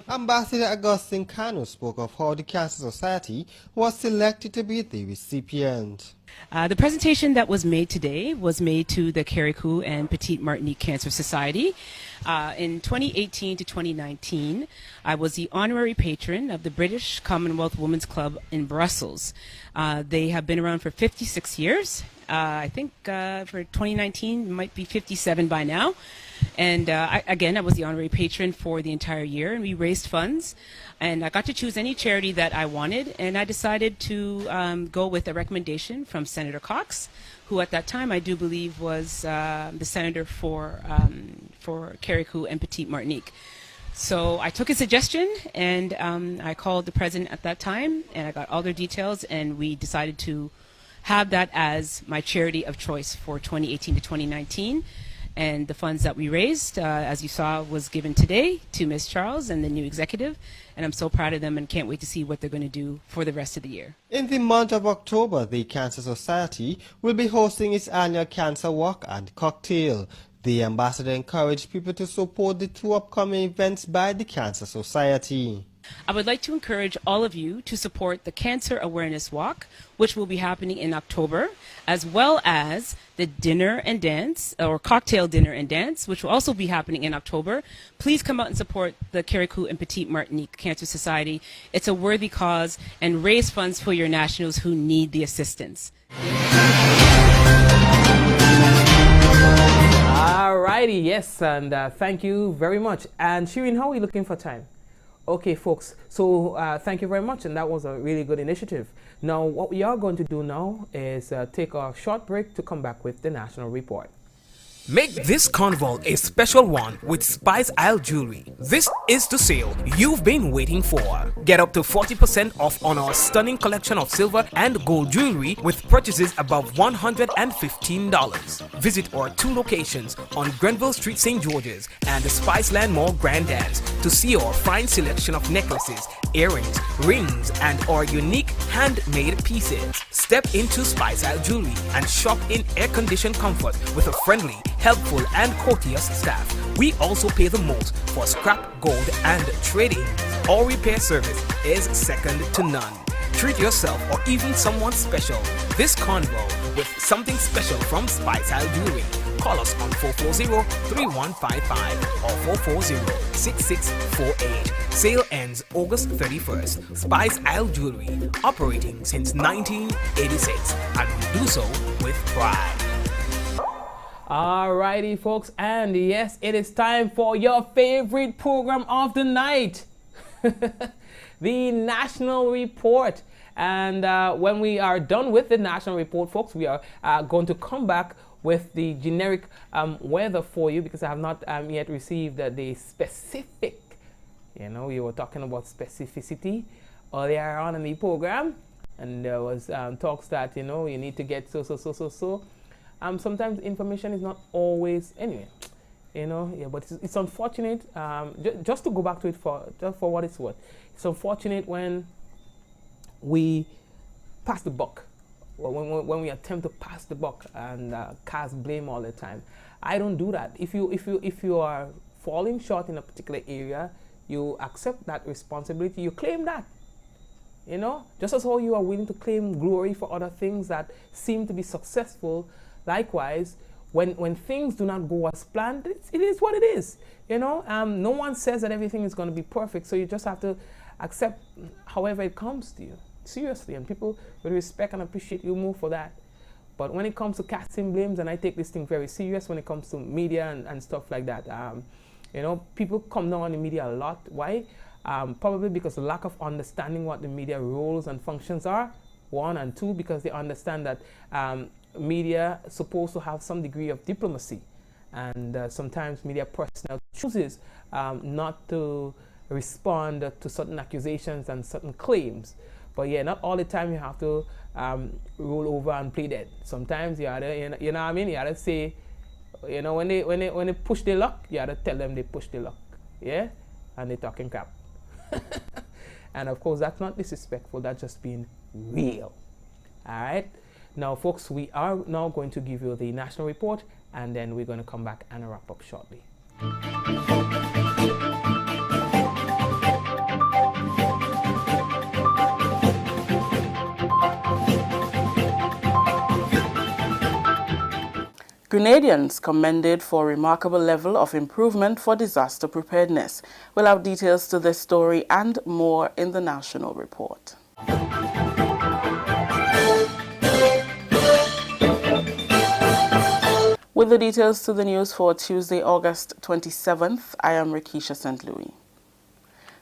S10: Ambassador Augustin Kanu spoke of how the Cancer Society was selected to be the recipient.
S11: The presentation that was made today was made to the Carriacou and Petite Martinique Cancer Society. In 2018 to 2019, I was the honorary patron of the British Commonwealth Women's Club in Brussels. They have been around for 56 years. I think for 2019, it might be 57 by now. And I was the honorary patron for the entire year, and we raised funds. And I got to choose any charity that I wanted, and I decided to go with a recommendation from Senator Cox, who at that time I do believe was the senator for Carriacou and Petite Martinique. So I took a suggestion, and I called the president at that time, and I got all their details, and we decided to have that as my charity of choice for 2018 to 2019. And the funds that we raised, as you saw, was given today to Ms. Charles and the new executive. And I'm so proud of them and can't wait to see what they're going to do for the rest of the year.
S10: In the month of October, the Cancer Society will be hosting its annual Cancer Walk and Cocktail. The ambassador encouraged people to support the two upcoming events by the Cancer Society.
S11: I would like to encourage all of you to support the Cancer Awareness Walk, which will be happening in October, as well as the dinner and dance, or cocktail dinner and dance, which will also be happening in October. Please come out and support the Carriacou and Petite Martinique Cancer Society. It's a worthy cause, and raise funds for your nationals who need the assistance.
S2: Alrighty, yes, and thank you very much. And Shirin, how are we looking for time? Okay, folks. So thank you very much, and that was a really good initiative. Now, what we are going to do now is take a short break to come back with the national report. Make this carnival a special one with Spice Isle Jewelry. This is the sale you've been waiting for. Get up to 40% off on our stunning collection of silver and gold jewelry with purchases above $115. Visit our 2 locations on Grenville Street, St. George's and the Spiceland Mall Grand Dance to see our fine selection of necklaces, earrings, rings, and our unique handmade pieces. Step into Spice Isle Jewelry and shop in air-conditioned comfort with a friendly, helpful, and courteous staff. We also pay the most for scrap gold and trading. Our repair service is second to none. Treat yourself or even someone special this carnival with something special from Spice Isle Jewelry. Call us on 440-3155 or 440-6648. Sale ends August 31st. Spice Isle Jewelry, operating since 1986, and we do so with pride. Alrighty, folks, and yes, it is time for your favorite program of the night, the National Report. And when we are done with the National Report, folks, we are going to come back with the generic weather for you, because I have not yet received the specific. You know, we were talking about specificity earlier on in the program, and there was talks that, you know, you need to get so. Sometimes information is not always, anyway, you know, yeah, but it's unfortunate, just to go back to it just for what it's worth. It's unfortunate when we pass the buck, or when we attempt to pass the buck and cast blame all the time. I don't do that. If you are falling short in a particular area, you accept that responsibility, you claim that. You know, just as how you are willing to claim glory for other things that seem to be successful. Likewise, when things do not go as planned, it is what it is. You know, no one says that everything is going to be perfect, so you just have to accept however it comes to you. Seriously, and people will respect and appreciate you more for that. But when it comes to casting blames, and I take this thing very serious when it comes to media and stuff like that, you know, people come down on the media a lot. Why? Probably because of lack of understanding what the media roles and functions are, 1, and 2, because they understand that media is supposed to have some degree of diplomacy, and sometimes media personnel chooses not to respond to certain accusations and certain claims. But yeah, not all the time you have to roll over and play dead. Sometimes you have to, you know what I mean? You have to say, you know, when they push their luck, you have to tell them they push their luck, yeah, and they're talking crap. And of course, that's not disrespectful. That's just being real. All right. Now, folks, we are now going to give you the national report, and then we're going to come back and wrap up shortly.
S13: Grenadians commended for remarkable level of improvement for disaster preparedness. We'll have details to this story and more in the national report. With the details to the news for Tuesday, August 27th, I am Rikisha St. Louis.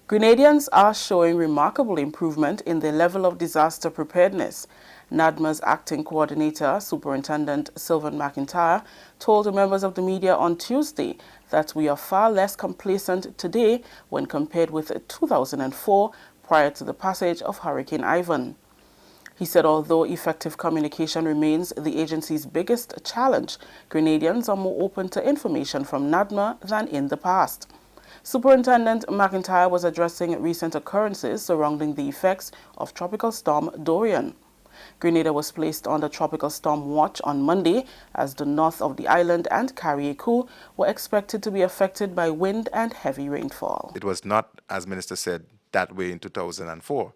S13: Grenadians are showing remarkable improvement in their level of disaster preparedness. NADMA's acting coordinator, Superintendent Sylvan McIntyre, told members of the media on Tuesday that we are far less complacent today when compared with 2004, prior to the passage of Hurricane Ivan. He said although effective communication remains the agency's biggest challenge, Grenadians are more open to information from NADMA than in the past. Superintendent McIntyre was addressing recent occurrences surrounding the effects of Tropical Storm Dorian. Grenada was placed under Tropical Storm Watch on Monday as the north of the island and Carriacou were expected to be affected by wind and heavy rainfall.
S6: It was not, as Minister said, that way in 2004.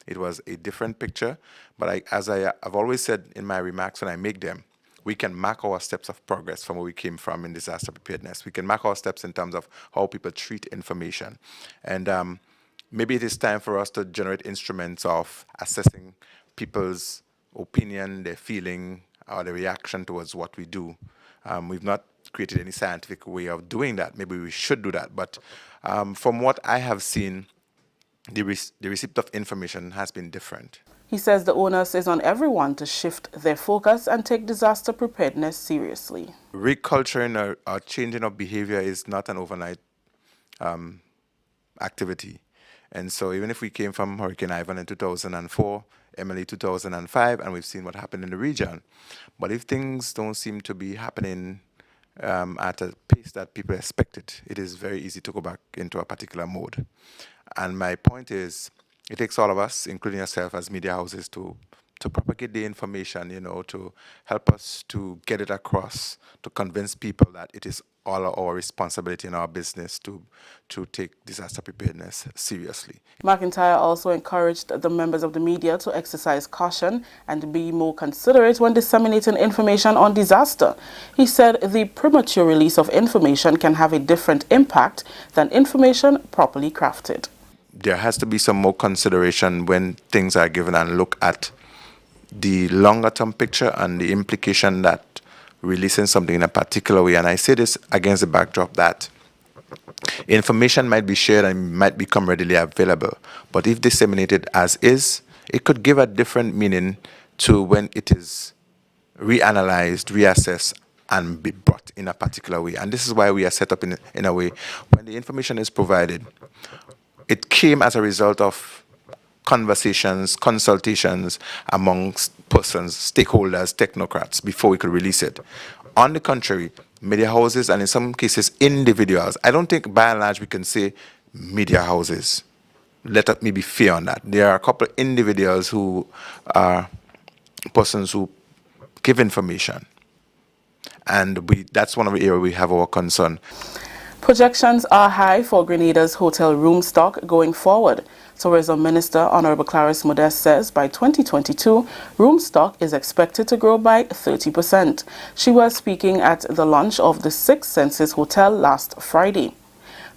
S6: It was a different picture, but as I've always said in my remarks when I make them, we can mark our steps of progress from where we came from in disaster preparedness. We can mark our steps in terms of how people treat information. And maybe it is time for us to generate instruments of assessing people's opinion, their feeling, or their reaction towards what we do. We've not created any scientific way of doing that. Maybe we should do that. But from what I have seen, the receipt of information has been different.
S13: He says the onus is on everyone to shift their focus and take disaster preparedness seriously.
S6: Reculturing or changing of behavior is not an overnight activity. And so even if we came from Hurricane Ivan in 2004, Emily 2005, and we've seen what happened in the region, but if things don't seem to be happening at a pace that people expected, it is very easy to go back into a particular mode. And my point is, it takes all of us, including yourself as media houses, to propagate the information, to help us to get it across, to convince people that it is all our responsibility in our business to take disaster preparedness seriously.
S13: McIntyre also encouraged the members of the media to exercise caution and be more considerate when disseminating information on disaster. He said the premature release of information can have a different impact than information properly crafted.
S6: There has to be some more consideration when things are given and look at the longer term picture and the implication that releasing something in a particular way. And I say this against the backdrop that information might be shared and might become readily available, but if disseminated as is, it could give a different meaning to when it is reanalyzed, reassessed, and be brought in a particular way. And this is why we are set up in a way when the information is provided, it came as a result of conversations, consultations amongst persons, stakeholders, technocrats, before we could release it. On the contrary, media houses, and in some cases individuals, I don't think by and large we can say media houses. Let me be fair on that. There are a couple of individuals who are persons who give information. And that's one of the areas we have our concern.
S13: Projections are high for Grenada's hotel room stock going forward. Tourism Minister Honorable Clarice Modeste says by 2022, room stock is expected to grow by 30%. She was speaking at the launch of the Six Senses Hotel last Friday.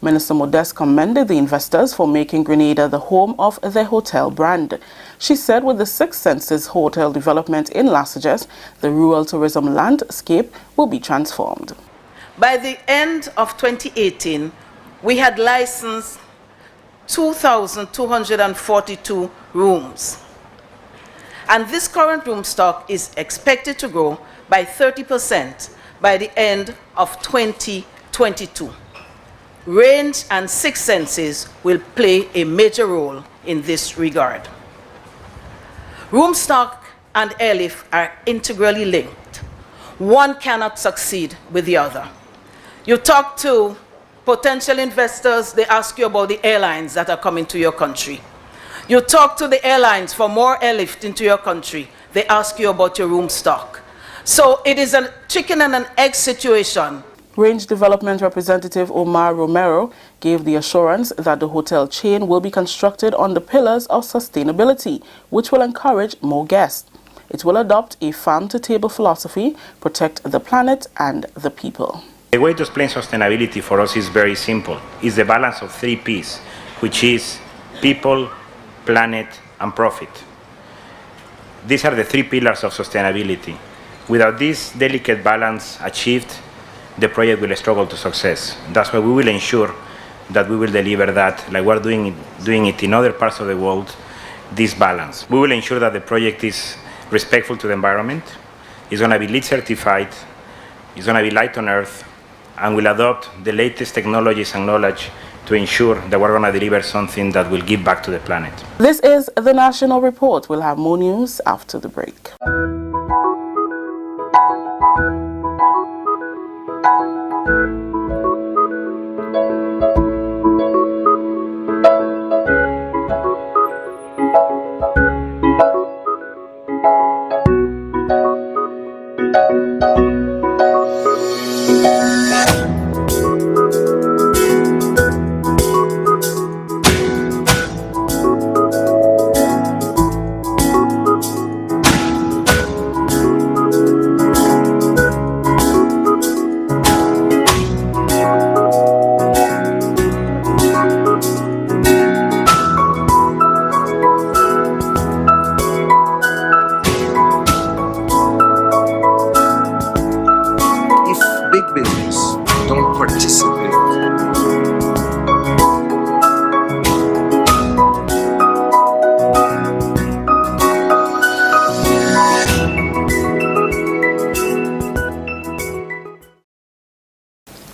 S13: Minister Modeste commended the investors for making Grenada the home of their hotel brand. She said with the Six Senses Hotel development in Lasages, the rural tourism landscape will be transformed.
S14: By the end of 2018, we had licensed 2,242 rooms. And this current room stock is expected to grow by 30% by the end of 2022. Range and Six Senses will play a major role in this regard. Room stock and airlift are integrally linked. One cannot succeed with the other. You talk to potential investors, they ask you about the airlines that are coming to your country. You talk to the airlines for more airlift into your country, they ask you about your room stock. So it is a chicken and an egg situation.
S13: Range Development Representative Omar Romero gave the assurance that the hotel chain will be constructed on the pillars of sustainability, which will encourage more guests. It will adopt a farm-to-table philosophy, protect the planet and the people.
S15: The way to explain sustainability for us is very simple. It's the balance of 3 Ps, which is people, planet, and profit. These are the 3 pillars of sustainability. Without this delicate balance achieved, the project will struggle to success. That's why we will ensure that we will deliver that, like we're doing it in other parts of the world, this balance. We will ensure that the project is respectful to the environment, it's going to be LEED certified, it's going to be light on earth, and will adopt the latest technologies and knowledge to ensure that we're going to deliver something that will give back to the planet.
S13: This is the National Report. We'll have more news after the break.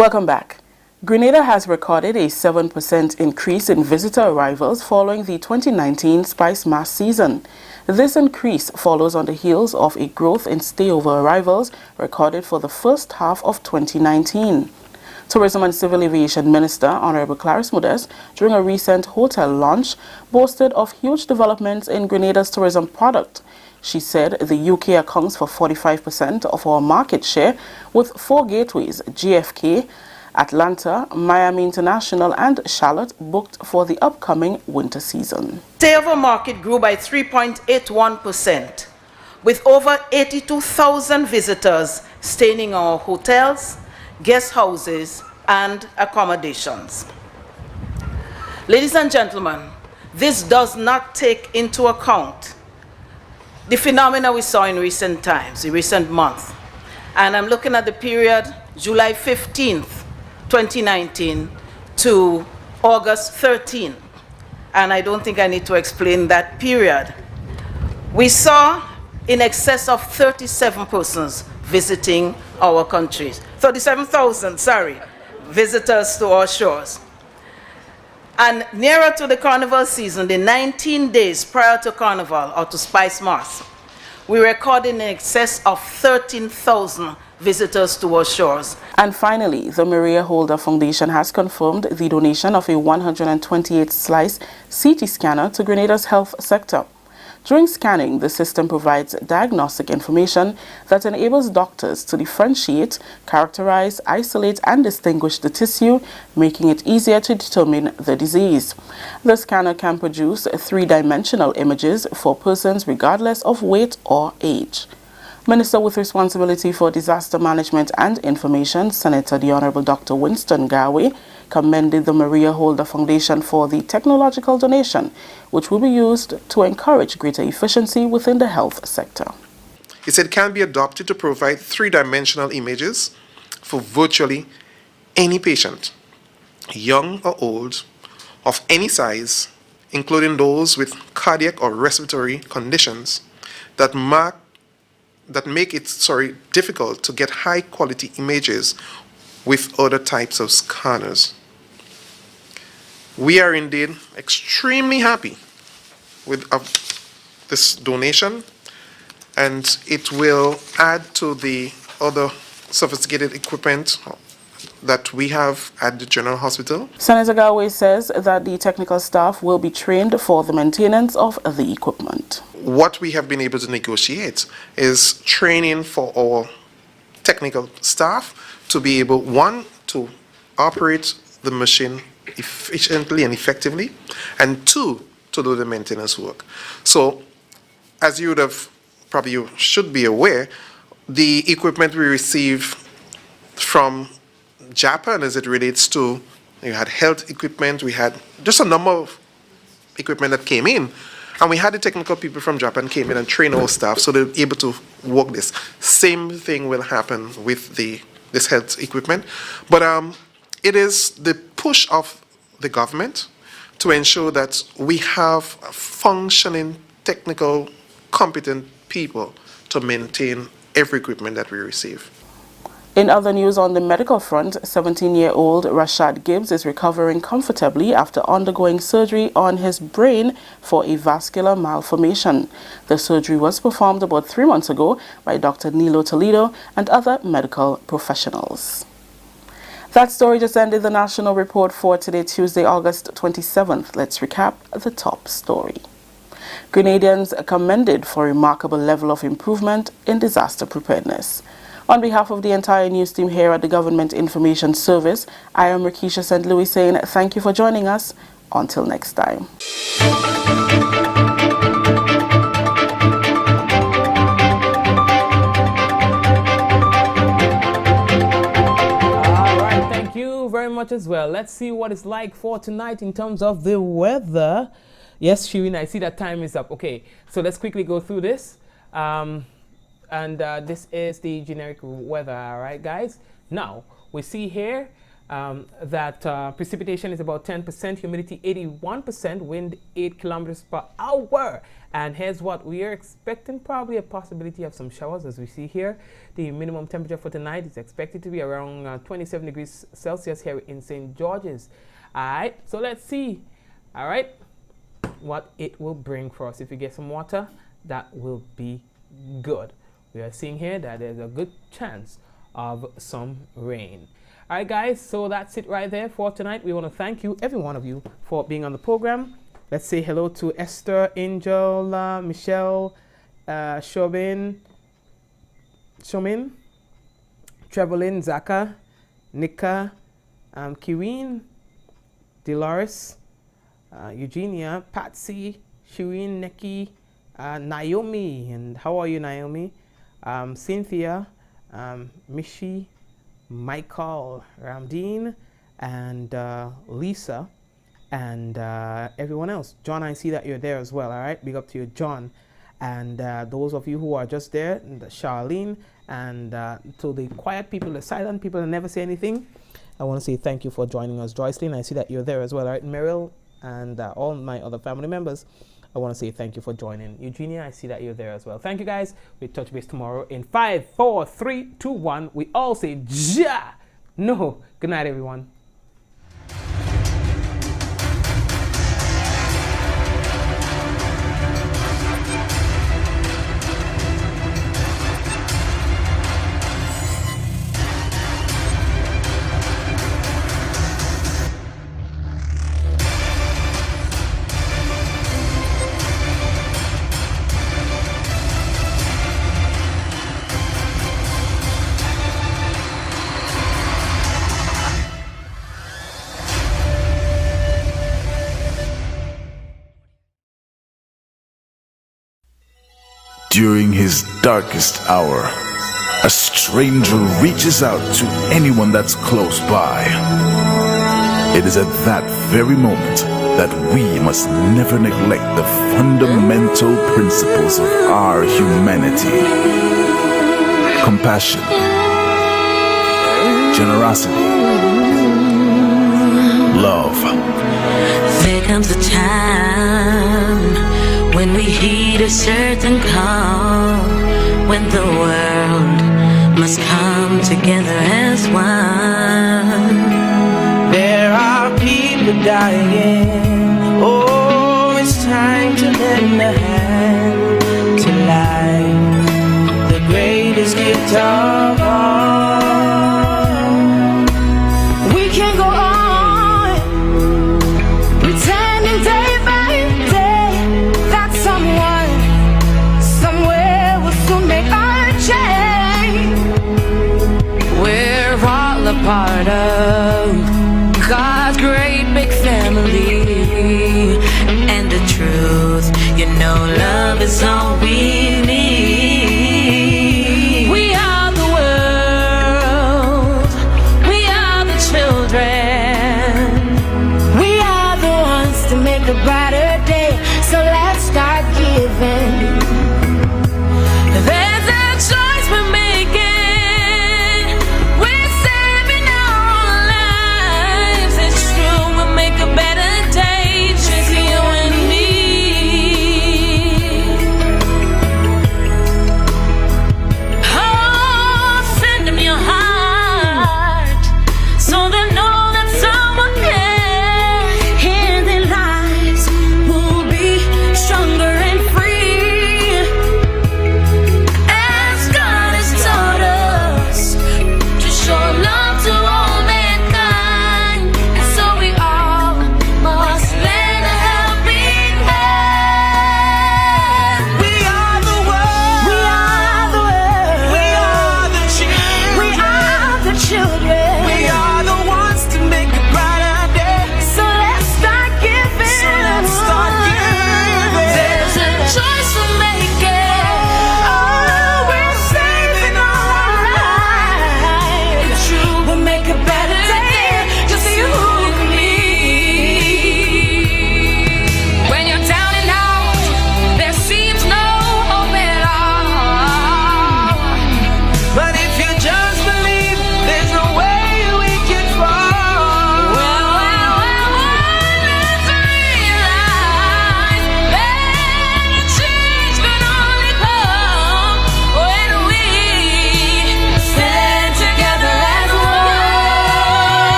S13: Welcome back. Grenada has recorded a 7% increase in visitor arrivals following the 2019 Spice Mass season. This increase follows on the heels of a growth in stayover arrivals recorded for the first half of 2019. Tourism and Civil Aviation Minister Honorable Clarice Modeste, during a recent hotel launch, boasted of huge developments in Grenada's tourism product. She said the UK accounts for 45% of our market share, with 4 gateways, GFK, Atlanta, Miami International and Charlotte booked for the upcoming winter season.
S14: Stayover market grew by 3.81%, with over 82,000 visitors staying in our hotels, guest houses and accommodations. Ladies and gentlemen, this does not take into account the phenomena we saw in recent times, in recent months. And I'm looking at the period July 15th, 2019 to August 13th. And I don't think I need to explain that period. We saw in excess of 37 persons visiting our countries. 37,000, visitors to our shores. And nearer to the carnival season, the 19 days prior to carnival or to Spice Mass, we recorded in excess of 13,000 visitors to our shores.
S13: And finally, the Maria Holder Foundation has confirmed the donation of a 128-slice CT scanner to Grenada's health sector. During scanning, the system provides diagnostic information that enables doctors to differentiate, characterize, isolate, and distinguish the tissue, making it easier to determine the disease. The scanner can produce 3-dimensional images for persons regardless of weight or age. Minister with responsibility for disaster management and information, Senator the Honorable Dr. Winston Garwe, commended the Maria Holder Foundation for the technological donation, which will be used to encourage greater efficiency within the health sector.
S5: He said it can be adopted to provide 3-dimensional images for virtually any patient, young or old, of any size, including those with cardiac or respiratory conditions that make it difficult to get high-quality images with other types of scanners. We are indeed extremely happy with this donation, and it will add to the other sophisticated equipment that we have at the General Hospital.
S13: Senator Garwe says that the technical staff will be trained for the maintenance of the equipment.
S5: What we have been able to negotiate is training for our technical staff to be able, one, to operate the machine efficiently and effectively, and two, to do the maintenance work. So, as you should be aware, the equipment we receive from Japan as it relates to, you had health equipment, we had just a number of equipment that came in, and we had the technical people from Japan came in and train our staff so they're able to work this. Same thing will happen with this health equipment, but it is the push of the government to ensure that we have functioning, technical, competent people to maintain every equipment that we receive.
S13: In other news on the medical front, 17-year-old Rashad Gibbs is recovering comfortably after undergoing surgery on his brain for a vascular malformation. The surgery was performed about 3 months ago by Dr. Nilo Toledo and other medical professionals. That story just ended the national report for today, Tuesday, August 27th. Let's recap the top story. Grenadians commended for a remarkable level of improvement in disaster preparedness. On behalf of the entire news team here at the Government Information Service, I am Rakisha St. Louis saying thank you for joining us. Until next time.
S2: Thank you very much as well. Let's see what it's like for tonight in terms of the weather. Yes, Shirin, I see that time is up. Okay, so let's quickly go through this. This is the generic weather, all right, guys? Now, we see here that precipitation is about 10%, humidity 81%, wind 8 kilometers per hour. And here's what we are expecting, probably a possibility of some showers as we see here. The minimum temperature for tonight is expected to be around 27 degrees Celsius here in St. George's. All right, so let's see, all right, what it will bring for us. If we get some water, that will be good. We are seeing here that there's a good chance of some rain. All right, guys, so that's it right there for tonight. We want to thank you, every one of you, for being on the program. Let's say hello to Esther, Angel, Michelle, Shomin, Trevelyn, Zaka, Nika, Kirin, Dolores, Eugenia, Patsy, Shireen, Neki, Naomi, and how are you, Naomi? Cynthia, Mishi, Michael, Ramdeen, and Lisa, and everyone else. John, I see that you're there as well. All right, big up to you, John. And those of you who are just there, and Charlene, and to the quiet people, the silent people that never say anything, I want to say thank you for joining us. Joycelyn, I see that you're there as well. All right, Meryl, and all my other family members, I want to say thank you for joining. Eugenia, I see that you're there as well. Thank you, guys. We touch base tomorrow in 5, 4, 3, 2, 1. We all say ja. No. Good night, everyone.
S7: During his darkest hour, a stranger reaches out to anyone that's close by. It is at that very moment that we must never neglect the fundamental principles of our humanity: compassion, generosity, love.
S8: There comes a time when we heed a certain call, when the world must come together as one.
S9: There are people dying. Oh, it's time to lend a hand to life, the greatest gift of all.